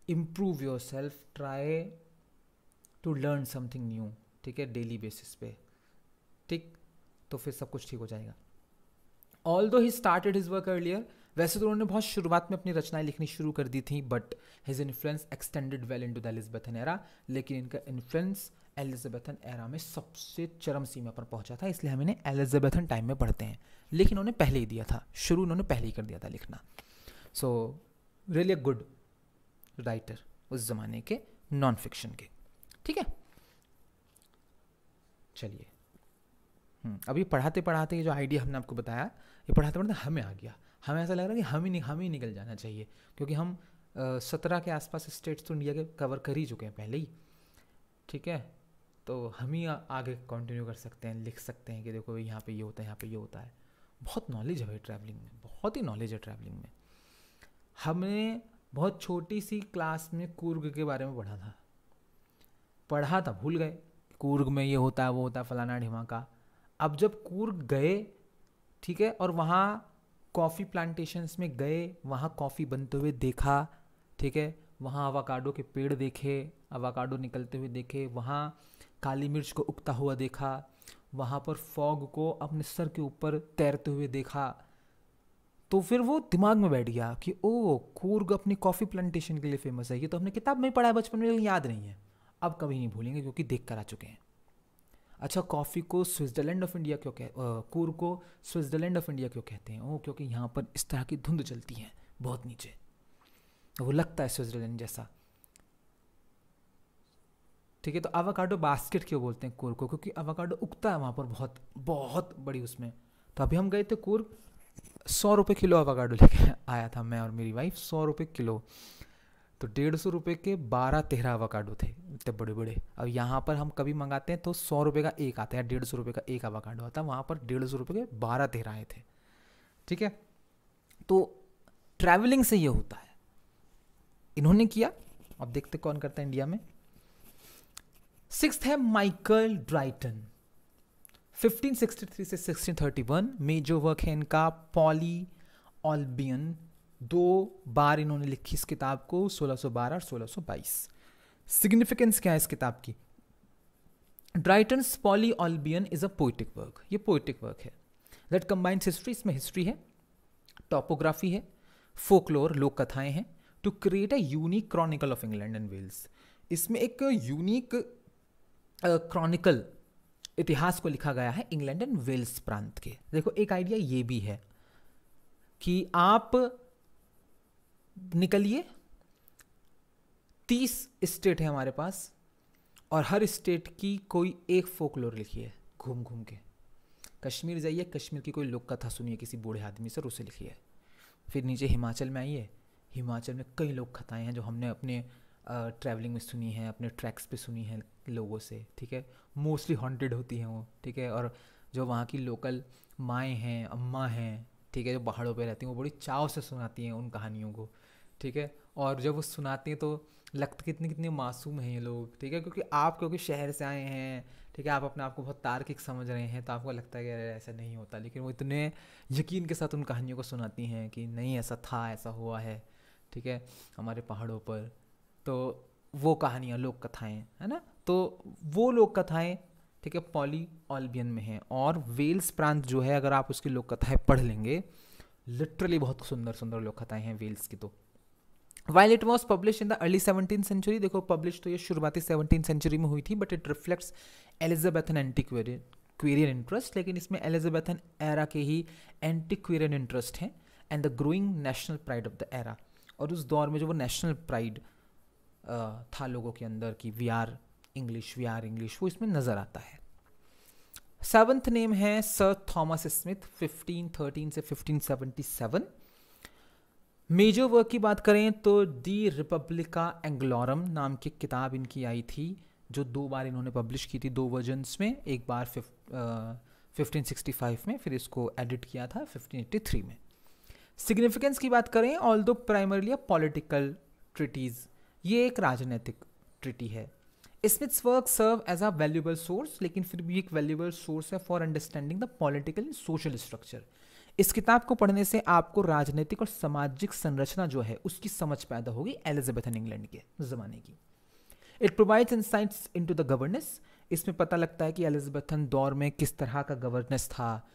improve yourself, try to learn something new, ठीक है, डेली बेसिस पे, ठीक, तो फिर सब कुछ ठीक हो जाएगा। Although he started his work earlier, वैसे तो उन्होंने बहुत शुरुआत में अपनी रचनाएं लिखनी शुरू कर दी थी, but his influence extended well into the Elizabethan era, लेकिन इनका इन्फ्लुएंस एलिजाबेथन एरा में सबसे चरम सीमा पर पहुंचा था, इसलिए हम इन्हें एलिजाबेथन टाइम में पढ़ते हैं, लेकिन उन्होंने पहले ही दिया था शुरू, उन्होंने पहले ही कर दिया था लिखना। So really a good writer उस जमाने के नॉन फिक्शन के, ठीक है। चलिए अभी पढ़ाते पढ़ाते ये जो आइडिया हमने आपको बताया, ये पढ़ाते पढ़ाते हमें आ गया, हमें ऐसा लग रहा है कि हम ही निकल जाना चाहिए, क्योंकि हम 17 के आसपास स्टेट्स तो इंडिया के कवर कर ही चुके हैं पहले ही, ठीक है। तो हम ही आगे कंटिन्यू कर सकते हैं, लिख सकते हैं कि देखो यहाँ पे ये होता है, यहाँ पे ये होता है। बहुत नॉलेज है भाई ट्रैवलिंग में, बहुत ही नॉलेज है ट्रैवलिंग में। हमने बहुत छोटी सी क्लास में कूर्ग के बारे में पढ़ा था, भूल गए कूर्ग में ये होता है, वो होता है, फलाना ढिमाका। अब जब कूर्ग गए, ठीक है, और वहाँ कॉफ़ी प्लांटेशंस में गए, वहाँ कॉफ़ी बनते हुए देखा, ठीक है, वहाँ अवाकाडो के पेड़ देखे, अवाकाडो निकलते हुए देखे, वहाँ काली मिर्च को उगता हुआ देखा, वहाँ पर फॉग को अपने सर के ऊपर तैरते हुए देखा, तो फिर वो दिमाग में बैठ गया कि ओ कूर्ग अपनी कॉफ़ी प्लांटेशन के लिए फेमस है। ये तो हमने किताब में पढ़ा है बचपन में, लेकिन याद नहीं है। अब कभी नहीं भूलेंगे क्योंकि देख कर आ चुके हैं। अच्छा, कॉफ़ी को स्विट्ज़रलैंड ऑफ इंडिया क्यों कूर्ग को स्विट्ज़रलैंड ऑफ इंडिया क्यों कहते हैं? ओ क्योंकि यहाँ पर इस तरह की धुंध चलती है बहुत नीचे, वो लगता है स्विट्ज़रलैंड जैसा, ठीक है। तो अवाकाडो बास्केट क्यों बोलते हैं कूर्ग को? क्योंकि अवाकाडो उगता है वहाँ पर बहुत बहुत बड़ी उसमें। तो अभी हम गए थे कूर्ग, 100 रुपये किलो अवाकाडो लेके आया था मैं और मेरी वाइफ, 100 रुपये किलो। तो 150 रुपये के 12-13 अवाकाडो थे, इतने बड़े बड़े। अब यहाँ पर हम कभी मंगाते हैं तो 100 रुपये का एक आता है, 150 रुपये का एक अवाकाडो आता है, वहाँ पर 150 रुपये के 12-13 आए थे, ठीक है। तो ट्रैवलिंग से ये होता है, इन्होंने किया। अब देखते कौन करता है इंडिया में। 6th है माइकल ड्राइटन, 1563 से 1631 में जो वर्क है इनका पॉली ऑल्बियन। 2 बार इन्होंने लिखी इस किताब को, 1612 और 1622। सिग्निफिकेंस क्या है इस किताब की? Drayton's Poly Olbion is a poetic work, ये पोइटिक वर्क है दैट कंबाइंस हिस्ट्री, इसमें हिस्ट्री है, टॉपोग्राफी है, फोकलोर लोक कथाएं हैं, to create a unique chronicle of England and Wales. इसमें एक यूनिक क्रॉनिकल इतिहास को लिखा गया है इंग्लैंड एंड वेल्स प्रांत के। देखो एक आइडिया ये भी है कि आप निकलिए, 30 स्टेट है हमारे पास, और हर स्टेट की कोई एक फोकलोर लिखिए घूम घूम के। कश्मीर जाइए, कश्मीर की कोई लोक कथा सुनिए किसी बूढ़े आदमी से, उसे लिखिए। फिर नीचे हिमाचल में आइए, हिमाचल में कई लोक कथाएं हैं जो हमने अपने ट्रैवलिंग में सुनी है, अपने ट्रैक्स पे सुनी है लोगों से, ठीक है। मोस्टली हॉन्टेड होती हैं वो, ठीक है। और जो वहाँ की लोकल माएँ हैं, अम्मा हैं, ठीक है, जो पहाड़ों पे रहती हैं, वो बड़ी चाव से सुनाती हैं उन कहानियों को, ठीक है। और जब वो सुनाती हैं तो लगता कितने कितने मासूम हैं ये लोग, ठीक है। क्योंकि शहर से आए हैं, ठीक है, आप अपने आप को बहुत तार्किक समझ रहे हैं, तो आपको लगता है कि अरे ऐसा नहीं होता, लेकिन वो इतने यकीन के साथ उन कहानियों को सुनाती हैं कि नहीं ऐसा था, ऐसा हुआ है, ठीक है, हमारे पहाड़ों पर। तो वो कहानियाँ, लोक कथाएँ, है ना, तो वो लोक कथाएँ, ठीक है, पॉली ऑल्बियन में हैं। और वेल्स प्रांत जो है, अगर आप उसकी लोक कथाएँ पढ़ लेंगे, लिटरली बहुत सुंदर सुंदर लोक कथाएँ हैं वेल्स की। तो while it was publish in the early 17th century, देखो पब्लिश तो ये शुरुआती 17th सेंचुरी में हुई थी, but it reflects Elizabethan antiquarian interest, लेकिन इसमें एलिजाबेथन एरा के ही एंटीक्वेरियन इंटरेस्ट हैं, and the growing national pride of the era. और उस दौर में जो वो नेशनल प्राइड था लोगों के अंदर की वी आर इंग्लिश, वो इसमें नज़र आता है। 7th नेम है सर थॉमस स्मिथ, 1513 से 1577। मेजर वर्क की बात करें तो दी रिपब्लिका एंग्लोरम नाम की किताब इनकी आई थी, जो 2 बार इन्होंने पब्लिश की थी, 2 वर्जन्स में। एक बार 1565 में, फिर इसको एडिट किया था 1583 में। सिग्निफिकेंस की बात करें, although primarily a political treatise, ये एक राजनीतिक ट्रिटी है। Smith's work serve as a valuable source, लेकिन फिर भी एक वैल्यूएबल सोर्स है for understanding the political and social structure. इस किताब को पढ़ने से आपको राजनीतिक और सामाजिक संरचना जो है उसकी समझ पैदा होगी एलिजाबेथन इंग्लैंड के ज़माने की। It provides insights into the governance, इसमें पता लगता है कि एलिजाबेथन दौर में किस तरह का गवर्नेंस था,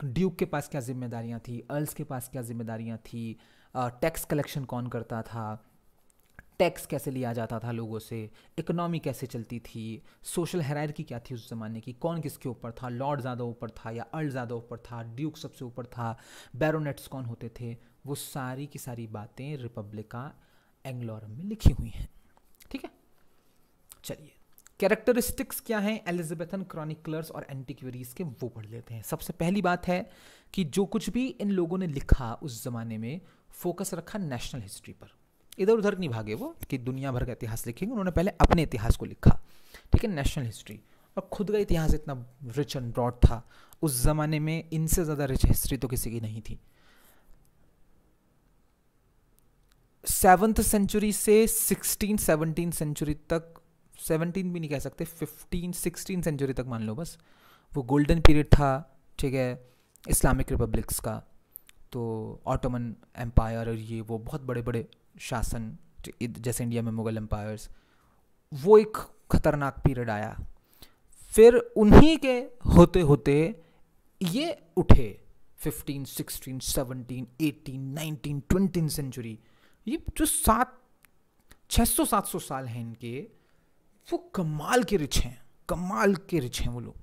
ड्यूक के पास क्या जिम्मेदारियां थी, अर्ल्स के पास क्या जिम्मेदारियां थी, टैक्स कलेक्शन कौन करता था, टैक्स कैसे लिया जाता था लोगों से, इकोनॉमी कैसे चलती थी, सोशल हायरार्की क्या थी उस ज़माने की, कौन किसके ऊपर था, लॉर्ड ज़्यादा ऊपर था या अर्ल ज़्यादा ऊपर था, ड्यूक सबसे ऊपर था, बैरोनेट्स कौन होते थे, वो सारी की सारी बातें रिपब्लिका एंग्लोरम में लिखी हुई हैं, ठीक है। चलिए कैरेक्टरिस्टिक्स क्या हैं एलिजाबेथन क्रॉनिकलर्स और एंटिक्वेरीज के, वो पढ़ लेते हैं। सबसे पहली बात है कि जो कुछ भी इन लोगों ने लिखा उस ज़माने में फोकस रखा नेशनल हिस्ट्री पर, इधर उधर नहीं भागे वो कि दुनिया भर का इतिहास लिखेंगे, उन्होंने पहले अपने इतिहास को लिखा, ठीक है, नेशनल हिस्ट्री। और खुद का इतिहास इतना रिच एंड ब्रॉड था उस ज़माने में, इनसे ज़्यादा रिच हिस्ट्री तो किसी की नहीं थी। 7th सेंचुरी से 16-17 सेंचुरी तक, 17 भी नहीं कह सकते, 15-16 सेंचुरी तक मान लो बस, वो गोल्डन पीरियड था, ठीक है, इस्लामिक रिपब्लिक्स का। तो ऑटोमन एम्पायर और ये वो बहुत बड़े बड़े शासन, जैसे इंडिया में मुगल एम्पायर्स, वो एक खतरनाक पीरियड आया। फिर उन्हीं के होते होते ये उठे 15, 16, 17, 18, 19, 20 सेंचुरी, ये जो 600-700 साल हैं इनके, वो कमाल के रिच हैं, कमाल के रिच हैं वो लोग,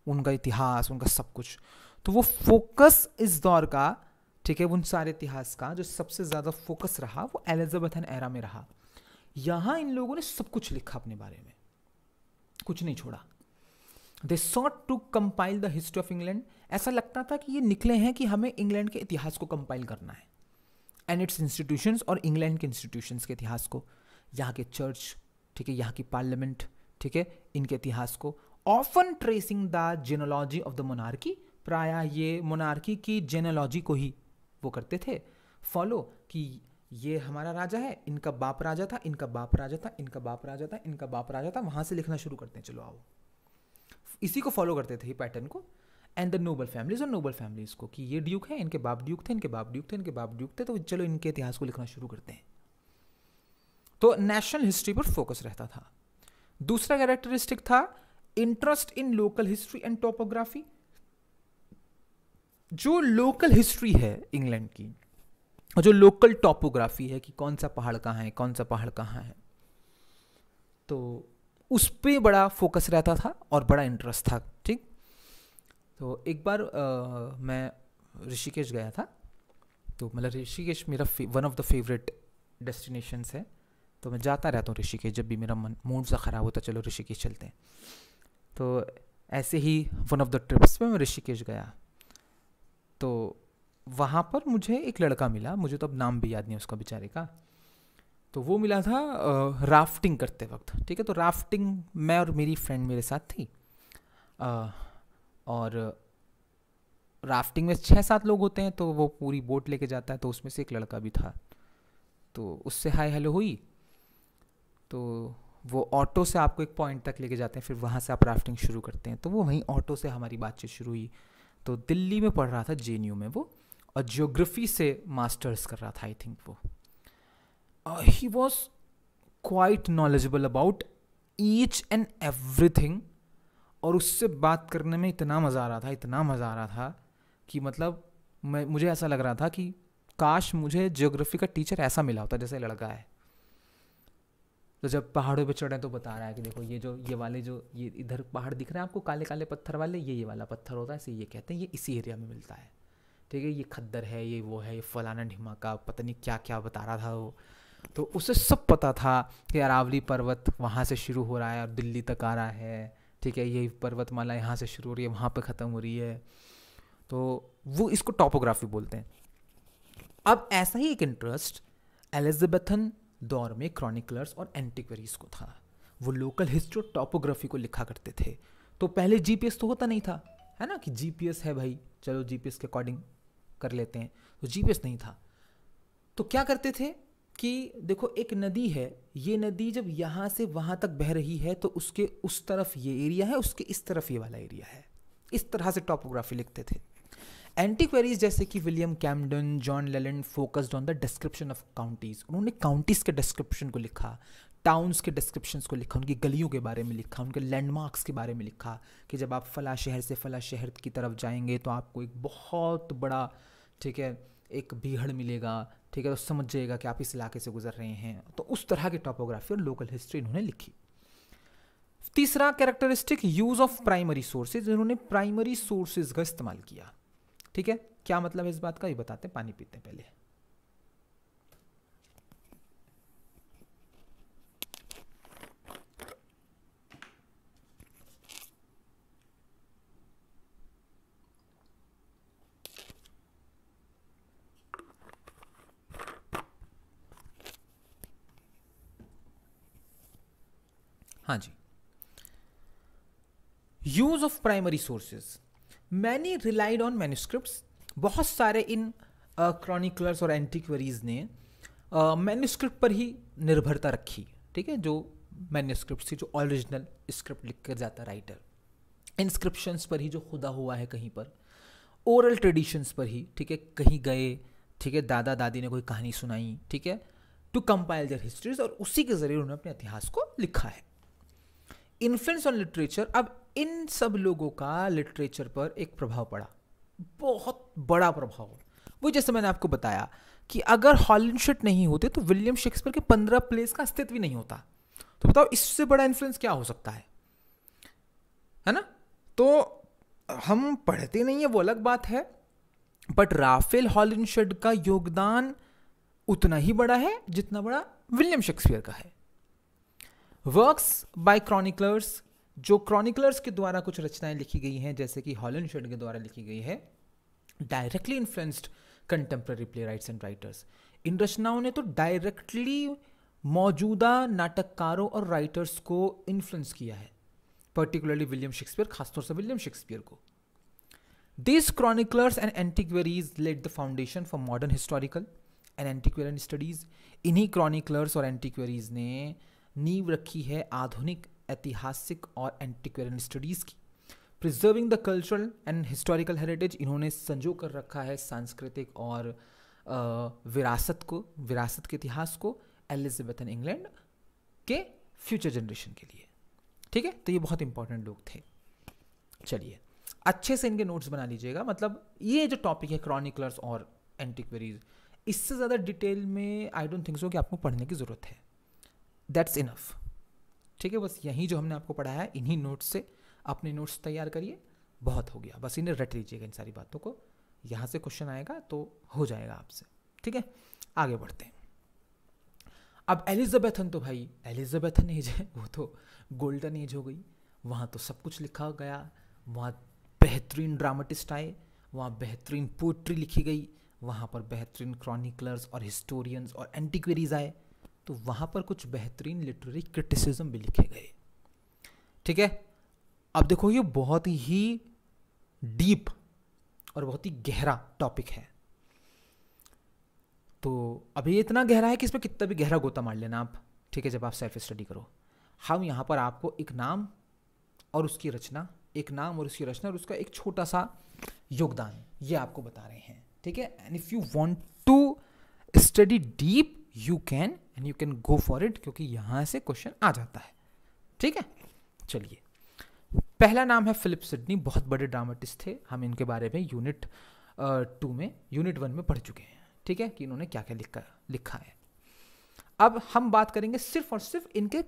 उनका इतिहास, उनका सब कुछ। तो वो फोकस इस दौर का, ठीक है, उन सारे इतिहास का जो सबसे ज़्यादा फोकस रहा वो एलिजाबेथन एरा में रहा। यहाँ इन लोगों ने सब कुछ लिखा अपने बारे में, कुछ नहीं छोड़ा। They sought to compile the history of England. ऐसा लगता था कि ये निकले हैं कि हमें इंग्लैंड के इतिहास को कंपाइल करना है, एंड इट्स इंस्टीट्यूशंस, और इंग्लैंड के इंस्टीट्यूशंस के इतिहास को, यहाँ के चर्च, ठीक है, यहाँ की पार्लियामेंट, ठीक है, इनके इतिहास को। Often tracing the genealogy of the monarchy, प्रायः ये मोनार्की की जेनोलॉजी को ही वो करते थे फॉलो, कि ये हमारा राजा है, इनका बाप राजा था, इनका बाप राजा था, इनका बाप राजा था, इनका बाप राजा था, वहाँ से लिखना शुरू करते हैं, चलो आओ, इसी को फॉलो करते थे, ये पैटर्न को। एंड द नोबल फैमिलीज, और नोबल फैमिलीज को, कि ये ड्यूक है, इनके बाप ड्यूक थे, इनके बाप ड्यूक थे, इनके बाप ड्यूक थे, तो चलो इनके इतिहास को लिखना शुरू करते हैं। तो नेशनल हिस्ट्री पर फोकस रहता था। दूसरा कैरेक्टरिस्टिक था interest in local history and topography. जो लोकल हिस्ट्री है इंग्लैंड की, और जो लोकल टोपोग्राफी है कि कौन सा पहाड़ कहाँ है, कौन सा पहाड़ कहाँ है, तो उस पर बड़ा फोकस रहता था और बड़ा इंटरेस्ट था, ठीक। तो एक बार मैं ऋषिकेश गया था, तो मतलब ऋषिकेश मेरा one of the favourite destinations है, तो मैं जाता रहता हूँ ऋषिकेश, जब भी मेरा मूड सा ख़राब होता चलो ऋषिकेश चलते हैं। तो ऐसे ही वन ऑफ द ट्रिप्स में मैं ऋषिकेश गया, तो वहाँ पर मुझे एक लड़का मिला, मुझे तो अब नाम भी याद नहीं उसका बेचारे का। तो वो मिला था राफ्टिंग करते वक्त, ठीक है। तो राफ्टिंग मैं और मेरी फ्रेंड मेरे साथ थी, और राफ्टिंग में 6-7 लोग होते हैं, तो वो पूरी बोट लेके जाता है, तो उसमें से एक लड़का भी था, तो उससे हाय हेलो हुई। तो वो ऑटो से आपको एक पॉइंट तक लेके जाते हैं, फिर वहाँ से आप राफ्टिंग शुरू करते हैं, तो वो वहीं ऑटो से हमारी बातचीत शुरू हुई। तो दिल्ली में पढ़ रहा था JNU में वो, और ज्योग्राफी से मास्टर्स कर रहा था आई थिंक वो। He was quite knowledgeable about each and everything, और उससे बात करने में इतना मज़ा आ रहा था, इतना मज़ा आ रहा था कि मतलब मुझे ऐसा लग रहा था कि काश मुझे ज्योग्राफी का टीचर ऐसा मिला होता जैसे लड़का है। तो जब पहाड़ों पे चढ़े तो बता रहा है कि देखो ये इधर पहाड़ दिख रहे हैं आपको काले काले पत्थर वाले, ये वाला पत्थर होता है, इसे ये कहते हैं, ये इसी एरिया में मिलता है, ठीक है, ये खद्दर है, ये वो है, ये फलाना ढिमाका, पता नहीं क्या क्या बता रहा था वो। तो उसे सब पता था कि अरावली पर्वत वहाँ से शुरू हो रहा है और दिल्ली तक आ रहा है, ठीक है, ये पर्वतमाला यहाँ से शुरू हो रही है, वहाँ पे ख़त्म हो रही है। तो वो इसको टॉपोग्राफी बोलते हैं। अब ऐसा ही एक इंटरेस्ट एलिजाबेथन दौर में क्रॉनिकलर्स और एंटिक्वेरीज को था। वो लोकल हिस्ट्री और टॉपोग्राफी को लिखा करते थे। तो पहले जीपीएस तो होता नहीं था, है ना, कि जीपीएस है भाई, चलो जीपीएस के अकॉर्डिंग कर लेते हैं, तो जीपीएस नहीं था। तो क्या करते थे कि देखो एक नदी है, ये नदी जब यहाँ से वहाँ तक बह रही है तो उसके उस तरफ ये एरिया है, उसके इस तरफ ये वाला एरिया है, इस तरह से टॉपोग्राफी लिखते थे। एंटिक्वेरीज जैसे कि William Camden, John Leland focused on the description of counties. उन्होंने काउंटीज के डिस्क्रिप्शन को लिखा, टाउन्स के डिस्क्रिप्शंस को लिखा, उनकी गलियों के बारे में लिखा, उनके लैंडमार्क्स के बारे में लिखा कि जब आप फला शहर से फला शहर की तरफ जाएंगे तो आपको एक बहुत बड़ा, ठीक है, एक भीड़ मिलेगा, ठीक है, तो समझ जाइएगा कि आप इस इलाके से गुजर रहे हैं। तो उस तरह की टॉपोग्राफी और लोकल हिस्ट्री इन्होंने लिखी। तीसरा characteristic use of primary sources. इन्होंने प्राइमरी सोर्सेज का इस्तेमाल किया, ठीक है। क्या मतलब है इस बात का, ये बताते हैं, पानी पीते हैं पहले। हाँ जी, use of primary sources, many relied on manuscripts, बहुत सारे इन क्रॉनिकलर्स और एंटिक्वरीज ने मैन्युस्क्रिप्ट पर ही निर्भरता रखी, ठीक है, जो मैन्युस्क्रिप्ट थी, जो ओरिजिनल स्क्रिप्ट लिख कर जाता राइटर, इंस्क्रिप्शंस पर ही जो खुदा हुआ है कहीं पर, ओरल ट्रेडिशंस पर ही, ठीक है, कहीं गए, ठीक है, दादा दादी ने कोई कहानी सुनाई, ठीक है, टू कंपाइल देयर हिस्ट्रीज, और उसी के जरिए उन्होंने अपने इतिहास को लिखा है। इन्फ्लुएंस ऑन लिटरेचर, अब इन सब लोगों का लिटरेचर पर एक प्रभाव पड़ा, बहुत बड़ा प्रभाव। वो जैसे मैंने आपको बताया कि अगर हॉलिंशट नहीं होते तो विलियम शेक्सपियर के 15 प्लेस का अस्तित्व ही नहीं होता। तो बताओ इससे बड़ा इन्फ्लुएंस क्या हो सकता है ना? तो हम पढ़ते नहीं है वो अलग बात है, बट राफेल हॉलिंशट का योगदान उतना ही बड़ा है जितना बड़ा विलियम शेक्सपियर का है। वर्क्स बाय क्रॉनिकलर्स, जो क्रॉनिकलर्स के द्वारा कुछ रचनाएं लिखी गई हैं, जैसे कि हॉलिंशट के द्वारा लिखी गई है, directly influenced contemporary playwrights and writers. इन रचनाओं ने तो डायरेक्टली मौजूदा नाटककारों और राइटर्स को इन्फ्लुएंस किया है, पर्टिकुलरली विलियम शेक्सपियर, खासतौर से विलियम शेक्सपियर को। These chroniclers and antiquaries laid the foundation for modern historical and antiquarian studies. इन्हीं chroniclers और antiquaries ने नींव रखी है आधुनिक ऐतिहासिक और एंटिक्वेरियन स्टडीज की। Preserving the cultural and historical heritage, इन्होंने संजो कर रखा है सांस्कृतिक और विरासत के इतिहास को एलिजाबेथन इंग्लैंड के फ्यूचर जनरेशन के लिए, ठीक है। तो ये बहुत इंपॉर्टेंट लोग थे। चलिए अच्छे से इनके नोट्स बना लीजिएगा, मतलब ये जो टॉपिक है क्रॉनिकलर्स और एंटिक्वेरीज, इससे ज़्यादा डिटेल में आई डोंट थिंक सो कि आपको पढ़ने की ज़रूरत है, दैट्स इनफ, ठीक है। बस यही जो हमने आपको पढ़ाया है, इन्हीं नोट्स से अपने नोट्स तैयार करिए, बहुत हो गया, बस इन्हें रट लीजिएगा इन सारी बातों को, यहाँ से क्वेश्चन आएगा तो हो जाएगा आपसे, ठीक है। आगे बढ़ते हैं। अब एलिजाबेथन, तो भाई एलिजाबेथन एज है, वो तो गोल्डन एज हो गई, वहाँ तो सब कुछ लिखा गया, वहाँ बेहतरीन ड्रामेटिस्ट आए, वहाँ बेहतरीन पोइट्री लिखी गई, वहाँ पर बेहतरीन क्रॉनिकलर्स और हिस्टोरियंस और एंटिक्वेरीज आए, तो वहाँ पर कुछ बेहतरीन लिटरेरी क्रिटिसिज्म भी लिखे गए, ठीक है। अब देखो ये बहुत ही डीप और बहुत ही गहरा टॉपिक है, तो अभी इतना गहरा है कि इसमें कितना भी गहरा गोता मार लेना आप, ठीक है, जब आप सेल्फ स्टडी करो। हम यहाँ पर आपको एक नाम और उसकी रचना, एक नाम और उसकी रचना और उसका एक छोटा सा योगदान, ये आपको बता रहे हैं, ठीक है। And if you want to study deep you can, and you can go for it, क्योंकि यहाँ से क्वेश्चन आ जाता है, ठीक है। चलिए पहला नाम है फिलिप सिडनी, बहुत बड़े ड्रामेटिस्ट थे, हम इनके बारे में यूनिट 1 में पढ़ चुके हैं, ठीक है, कि इन्होंने क्या क्या लिखा है। अब हम बात करेंगे सिर्फ और सिर्फ इनके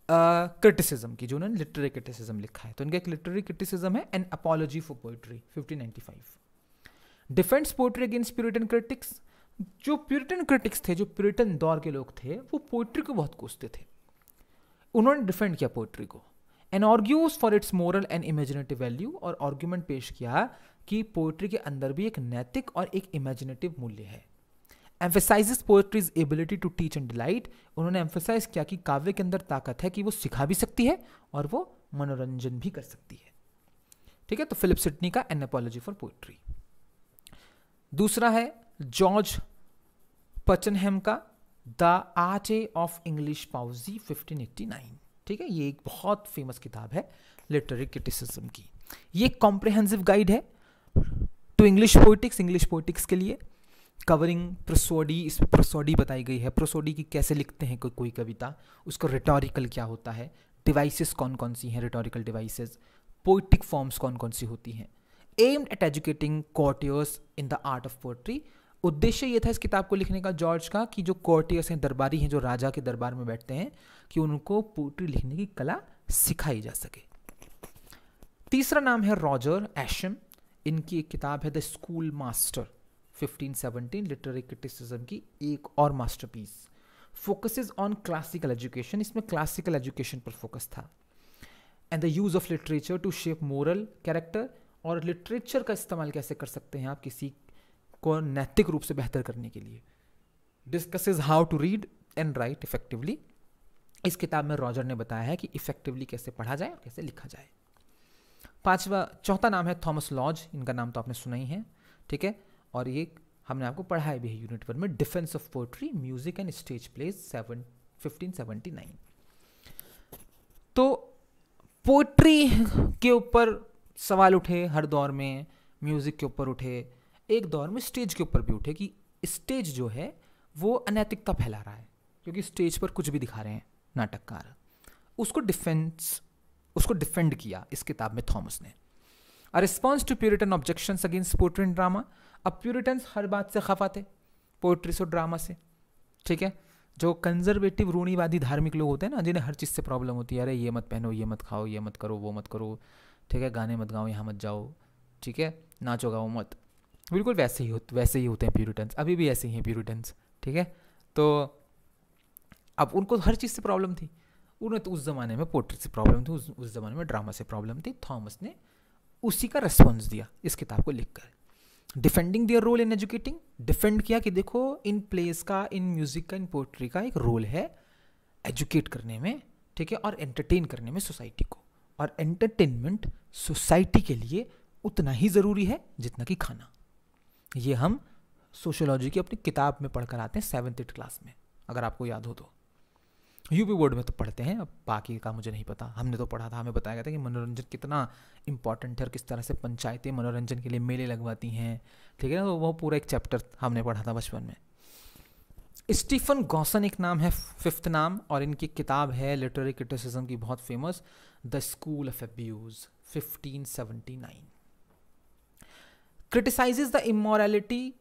क्रिटिसिज्म की, जो उन्होंने लिटरेरी क्रिटिसिज्म लिखा है। तो इनका एक लिटरेरी क्रिटिसिज्म है, N apology for poetry 1595, defends poetry against Puritan critics. जो प्यूरिटन क्रिटिक्स थे, जो प्यूरिटन दौर के लोग थे, वो पोइट्री को बहुत कोसते थे, उन्होंने डिफेंड किया पोइट्री को, and argues for its moral and imaginative value, और आर्ग्यूमेंट पेश किया कि पोइट्री के अंदर भी एक नैतिक और एक इमेजिनेटिव मूल्य है। Emphasises poetry's ability to teach and delight, उन्होंने एम्फेसाइज किया कि काव्य के अंदर ताकत है कि वो सिखा भी सकती है और वो मनोरंजन भी कर सकती है, ठीक है। तो फिलिप सिडनी का एन अपॉलॉजी फॉर पोइट्री। दूसरा है जॉर्ज पचनहैम का द आर्ट ऑफ इंग्लिश पाउजी 1589, ठीक है। ये एक बहुत फेमस किताब है लिटरेरी क्रिटिसिज्म की। ये कॉम्प्रिहेंसिव गाइड है टू इंग्लिश पोइटिक्स के लिए, कवरिंग प्रोसोडी, इसमें प्रोसोडी बताई गई है, प्रोसोडी की कैसे लिखते हैं कोई कविता, उसका रिटोरिकल क्या होता है, डिवाइसेस कौन कौन सी हैं, रिटोरिकल डिवाइसेस, पोइटिक फॉर्म्स कौन कौन सी होती हैं, aimed at educating courtiers in the art of poetry. उद्देश्य ये था इस किताब को लिखने का जॉर्ज का कि जो कोर्टियर्स हैं, दरबारी हैं, जो राजा के दरबार में बैठते हैं, कि उनको पोइट्री लिखने की कला सिखाई जा सके। तीसरा नाम है रॉजर एशम, इनकी एक किताब है the schoolmaster 1517, literary criticism की एक और masterpiece, focuses on classical education, इसमें क्लासिकल एजुकेशन पर फोकस था, and the use of literature to shape moral character, और लिटरेचर का इस्तेमाल कैसे कर सकते हैं आप किसी को नैतिक रूप से बेहतर करने के लिए, discusses how to read and write effectively, इस किताब में रॉजर ने बताया है कि इफेक्टिवली कैसे पढ़ा जाए और कैसे लिखा जाए। चौथा नाम है थॉमस लॉज, इनका नाम तो आपने सुना ही है, ठीक है, और ये हमने आपको पढ़ाया भी है यूनिट 1 में, defence of poetry, music and stage plays 1579। तो पोएट्री के ऊपर सवाल उठे हर दौर में, म्यूजिक के ऊपर उठे, एक दौर में स्टेज के ऊपर भी उठे कि स्टेज जो है वो अनैतिकता फैला रहा है, क्योंकि स्टेज पर कुछ भी दिखा रहे हैं नाटककार। उसको डिफेंड किया इस किताब में थॉमस ने। A response to Puritan objections against poetry and drama. अब प्यूरिटन्स हर बात से खफा थे, पोएट्री से और ड्रामा से, ठीक है। जो कंजर्वेटिव रूढ़िवादी धार्मिक लोग होते हैं ना, जिन्हें हर चीज़ से प्रॉब्लम होती है, अरे ये मत पहनो, ये मत खाओ, ये मत करो, वो मत करो, ठीक है, गाने मत गाओ, यहाँ मत जाओ, ठीक है, नाचो गाओ मत, बिल्कुल वैसे ही होते हैं प्यूरिटन्स, अभी भी ऐसे ही हैं प्यूरिटन्स, ठीक है। तो अब उनको हर चीज़ से प्रॉब्लम थी, उन्हें तो उस ज़माने में पोएट्री से प्रॉब्लम थी, उस ज़माने में ड्रामा से प्रॉब्लम थी। थॉमस ने उसी का रेस्पॉन्स दिया इस किताब को लिखकर। Defending their role in educating, defend किया कि देखो इन प्लेस का, इन म्यूजिक का, इन पोएट्री का एक रोल है एजुकेट करने में, ठीक है, और एंटरटेन करने में सोसाइटी को, और एंटरटेनमेंट सोसाइटी के लिए उतना ही ज़रूरी है जितना कि खाना। ये हम सोशियोलॉजी की अपनी किताब में पढ़कर आते हैं 7th-8th क्लास में, अगर आपको याद हो तो। यूपी बोर्ड में तो पढ़ते हैं, अब बाकी का मुझे नहीं पता, हमने तो पढ़ा था, हमें बताया गया था कि मनोरंजन कितना इंपॉर्टेंट है और किस तरह से पंचायतें मनोरंजन के लिए मेले लगवाती हैं, ठीक है ना, तो वो पूरा एक चैप्टर हमने पढ़ा था बचपन में। स्टीफन गॉसन एक नाम है, 5th नाम, और इनकी किताब है लिटरेरी क्रिटिसिज्म की बहुत famous, the school of abuse 1579। Criticises the immorality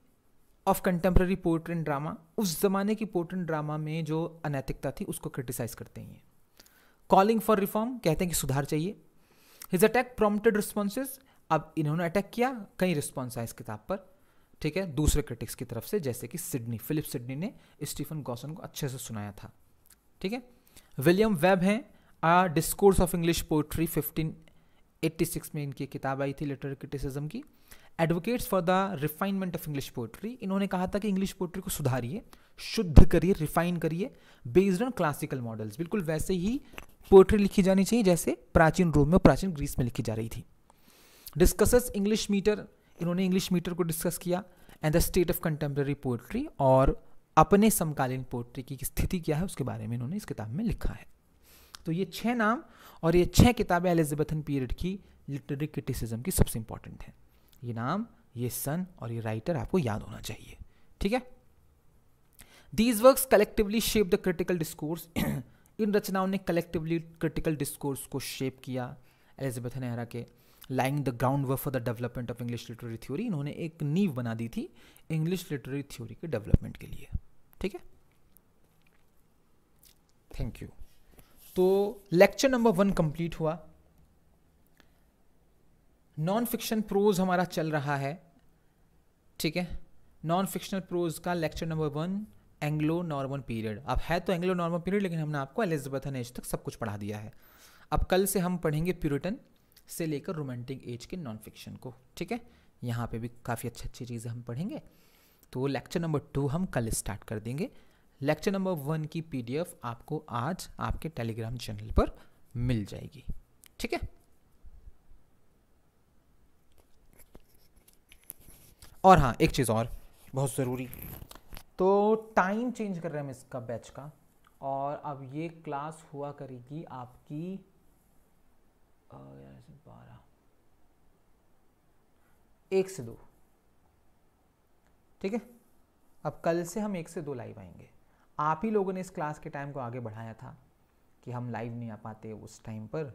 of contemporary poetry and drama, उस जमाने की पोएट्री एंड ड्रामा में जो अनैतिकता थी उसको क्रिटिसाइज करते हैं। कॉलिंग फॉर रिफॉर्म, कहते हैं कि सुधार चाहिए। हिज अटैक प्रॉम्प्टेड रिस्पॉन्सेज, अब इन्होंने अटैक किया, कई रिस्पॉन्स आए इस किताब पर, ठीक है, दूसरे क्रिटिक्स की तरफ से, जैसे कि फिलिप सिडनी ने स्टीफन गॉसन को अच्छे से सुनाया था, ठीक है। विलियम वेब हैं, आ डिस्कोर्स ऑफ इंग्लिश पोएट्री 1586 में इनकी किताब आई थी लिटरेरी क्रिटिसिज्म की। Advocates for the refinement of English poetry, इन्होंने कहा था कि इंग्लिश पोएट्री को सुधारिए, शुद्ध करिए, रिफाइन करिए, बेस्ड ऑन क्लासिकल मॉडल्स, बिल्कुल वैसे ही पोएट्री लिखी जानी चाहिए जैसे प्राचीन रोम में, प्राचीन ग्रीस में लिखी जा रही थी। डिस्कसेस इंग्लिश मीटर, इन्होंने इंग्लिश मीटर को डिस्कस किया, and the state of contemporary poetry, और अपने समकालीन पोएट्री की स्थिति क्या है उसके बारे में इन्होंने इस किताब में लिखा है। तो ये 6 नाम और ये 6 किताबें एलिजाबेथन पीरियड की लिटरेरी क्रिटिसिज्म की सबसे इंपॉर्टेंट है। ये नाम, ये सन और ये राइटर आपको याद होना चाहिए, ठीक है। These works collectively shape the critical discourse, इन रचनाओं ने कलेक्टिवली क्रिटिकल डिस्कोर्स को शेप किया एलिजाबेथन एरा के। Laying the groundwork for the development of English literary theory, इन्होंने एक नींव बना दी थी इंग्लिश लिटरेरी थ्योरी के डेवलपमेंट के लिए, ठीक है। Thank you. तो लेक्चर नंबर 1 कंप्लीट हुआ। नॉन फिक्शन प्रोज हमारा चल रहा है, ठीक है। नॉन फिक्शनल प्रोज का lecture number 1 Anglo Norman period. अब है तो एंग्लो नॉर्मन पीरियड, लेकिन हमने आपको एलिजाबेथन एज तक सब कुछ पढ़ा दिया है। अब कल से हम पढ़ेंगे प्यूरिटन से लेकर रोमांटिक एज के नॉन फिक्शन को, ठीक है। यहाँ पे भी काफ़ी अच्छी चीज़ें हम पढ़ेंगे। तो लेक्चर नंबर 2 हम कल स्टार्ट कर देंगे। लेक्चर नंबर 1 की PDF आपको आज आपके टेलीग्राम चैनल पर मिल जाएगी, ठीक है। और हाँ, एक चीज़ और बहुत ज़रूरी, तो टाइम चेंज कर रहे हैं हम इसका बैच का, और अब ये क्लास हुआ करेगी आपकी 12 1 से 2, ठीक है। अब कल से हम 1 से 2 लाइव आएंगे। आप ही लोगों ने इस क्लास के टाइम को आगे बढ़ाया था कि हम लाइव नहीं आ पाते उस टाइम पर,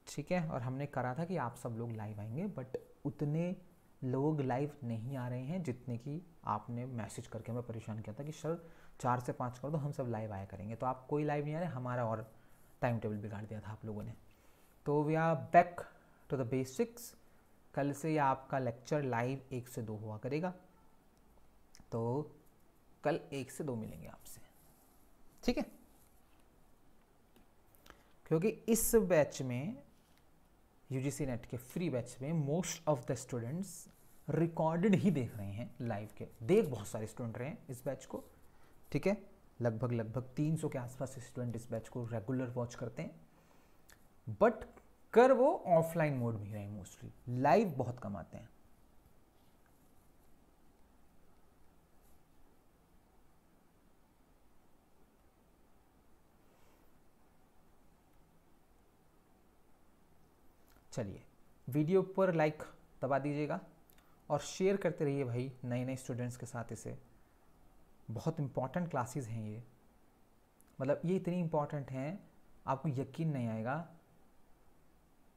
ठीक है, और हमने करा था कि आप सब लोग लाइव आएंगे, बट उतने लोग लाइव नहीं आ रहे हैं जितने की आपने मैसेज करके हमें परेशान किया था कि सर 4 से 5 कर दो, हम सब लाइव आया करेंगे। तो आप कोई लाइव नहीं आ रहे, हमारा और टाइम टेबल बिगाड़ दिया था आप लोगों ने। तो we are back to the basics. कल से आपका लेक्चर लाइव 1 से 2 हुआ करेगा, तो कल 1 से 2 मिलेंगे आपसे, ठीक है। क्योंकि इस बैच में, UGC नेट के फ्री बैच में, most of the students recorded ही देख रहे हैं, लाइव के देख बहुत सारे स्टूडेंट रहे हैं इस बैच को, ठीक है। लगभग 300 के आसपास स्टूडेंट इस बैच को रेगुलर वॉच करते हैं, बट कर वो ऑफलाइन मोड में ही रहे मोस्टली, लाइव बहुत कम आते हैं। चलिए, वीडियो पर लाइक दबा दीजिएगा और शेयर करते रहिए भाई नए नए स्टूडेंट्स के साथ इसे। बहुत इंपॉर्टेंट क्लासेस हैं ये, मतलब ये इतनी इंपॉर्टेंट हैं आपको यकीन नहीं आएगा।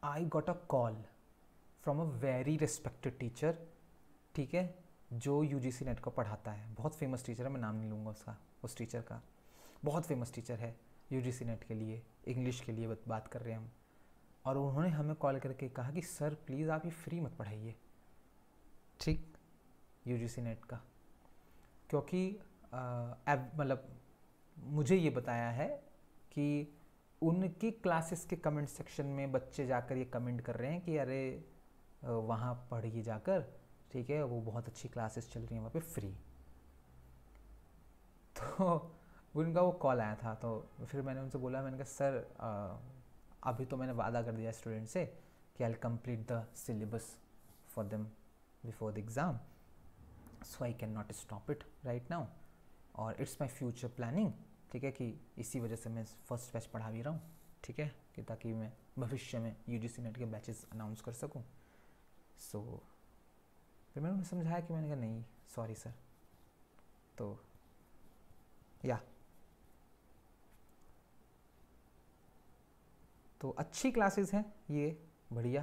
I got a call from a very respected teacher, ठीक है, जो यूजीसी नेट को पढ़ाता है, बहुत फेमस टीचर है, मैं नाम नहीं लूँगा उसका, उस टीचर का, बहुत फेमस टीचर है यूजीसी नेट के लिए, इंग्लिश के लिए बात कर रहे हैं हम। और उन्होंने हमें कॉल करके कहा कि सर प्लीज़ आप ये फ्री मत पढ़ाइए, ठीक, यूजीसी नेट का, क्योंकि मतलब मुझे ये बताया है कि उनकी क्लासेस के कमेंट सेक्शन में बच्चे जाकर ये कमेंट कर रहे हैं कि अरे वहाँ पढ़िए जाकर, ठीक है, वो बहुत अच्छी क्लासेस चल रही हैं वहाँ पे फ्री। तो उनका वो कॉल आया था, तो फिर मैंने उनसे बोला, मैंने कहा सर अभी तो मैंने वादा कर दिया स्टूडेंट से कि आई complete the syllabus for them before the exam, so I can not stop it right now, और इट्स माई फ्यूचर प्लानिंग, ठीक है, कि इसी वजह से मैं फर्स्ट बैच पढ़ा भी रहा हूँ, ठीक है, कि ताकि मैं भविष्य में यूजीसी नेट के बैचेस अनाउंस कर सकूँ। सो फिर मैंने उन्हें समझाया कि मैंने कहा नहीं सॉरी सर, तो या तो अच्छी क्लासेस हैं ये, बढ़िया,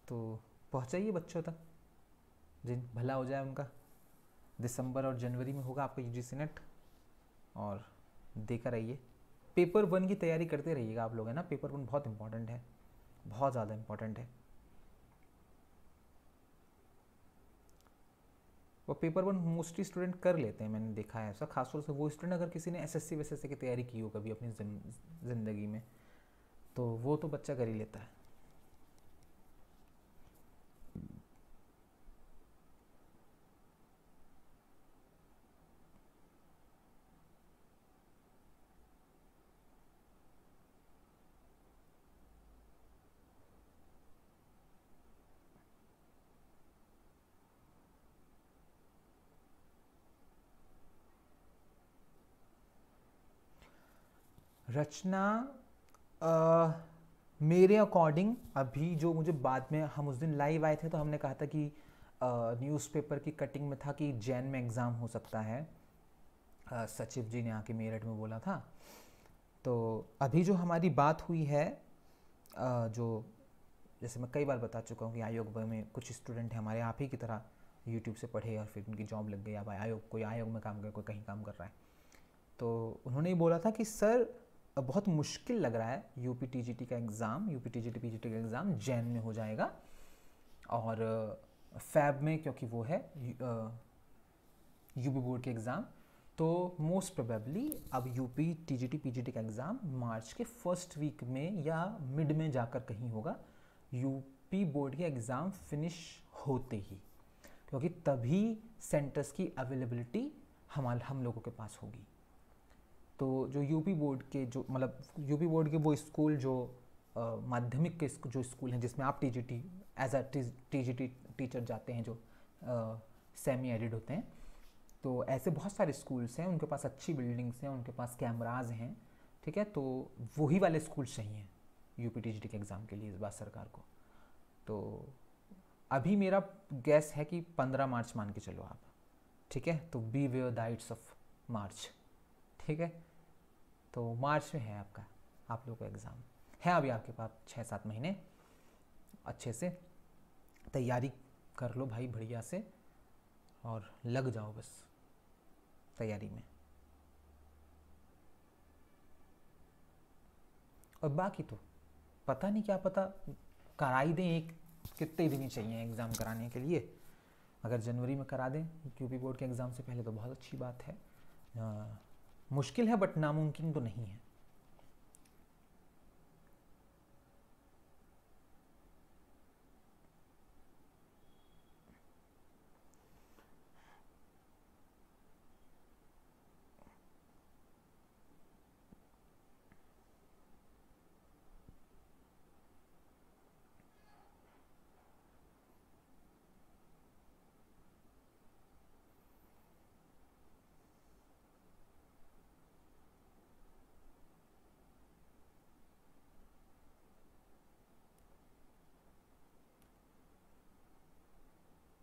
तो पहुँचाइए बच्चों तक, जिन भला हो जाए उनका। दिसंबर और जनवरी में होगा आपका यूजीसी नेट, और देकर रहिए। पेपर 1 की तैयारी करते रहिएगा आप लोग, है ना, पेपर 1 बहुत इंपॉर्टेंट है, बहुत ज़्यादा इंपॉर्टेंट है। वो पेपर 1 मोस्टली स्टूडेंट कर लेते हैं, मैंने देखा है ऐसा, खासतौर से वो स्टूडेंट अगर किसी ने एसएससी वैसेससी की तैयारी की हो कभी अपनी ज़िंदगी में, तो वो तो बच्चा कर ही लेता है। रचना मेरे अकॉर्डिंग अभी जो मुझे बाद में, हम उस दिन लाइव आए थे तो हमने कहा था कि न्यूज़पेपर की कटिंग में था कि जैन में एग्ज़ाम हो सकता है, सचिव जी ने आके मेरठ में बोला था। तो अभी जो हमारी बात हुई है, जो जैसे मैं कई बार बता चुका हूँ कि आयोग में कुछ स्टूडेंट हैं हमारे आप ही की तरह, यूट्यूब से पढ़े और फिर उनकी जॉब लग गई, अब कोई आयोग में काम कर, कोई कहीं काम कर रहा है। तो उन्होंने ये बोला था कि सर बहुत मुश्किल लग रहा है, यूपी टीजीटी का एग्ज़ाम, यूपी टीजीटी पीजीटी का एग्ज़ाम जैन में हो जाएगा, और फैब में क्योंकि वो है यूपी बोर्ड के एग्ज़ाम, तो मोस्ट प्रोबेबली अब यूपी टीजीटी पीजीटी का एग्ज़ाम मार्च के फर्स्ट वीक में या मिड में जाकर कहीं होगा, यूपी बोर्ड के एग्ज़ाम फिनिश होते ही, क्योंकि तभी सेंटर्स की अवेलेबिलिटी हम लोगों के पास होगी। तो जो यूपी बोर्ड के जो, मतलब यूपी बोर्ड के वो स्कूल जो माध्यमिक के जो स्कूल हैं जिसमें आप TGT as a TGT teacher जाते हैं, जो सेमी एडेड होते हैं, तो ऐसे बहुत सारे स्कूल्स हैं, उनके पास अच्छी बिल्डिंग्स हैं, उनके पास कैमराज हैं, ठीक है, तो वही वाले स्कूल चाहिए यूपी टीजीटी के एग्ज़ाम के लिए इस बार सरकार को। तो अभी मेरा गैस है कि 15 मार्च मान के चलो आप, ठीक है, तो be where the ides of March, ठीक है, तो मार्च में है आपका, आप लोगों का एग्ज़ाम है, अभी आपके पास 6-7 महीने, अच्छे से तैयारी कर लो भाई बढ़िया से, और लग जाओ बस तैयारी में। और बाकी तो पता नहीं, क्या पता कराई दें, एक कितने दिन ही चाहिए एग्ज़ाम कराने के लिए, अगर जनवरी में करा दें यूपी बोर्ड के एग्ज़ाम से पहले तो बहुत अच्छी बात है। मुश्किल है बट नामुमकिन तो नहीं है।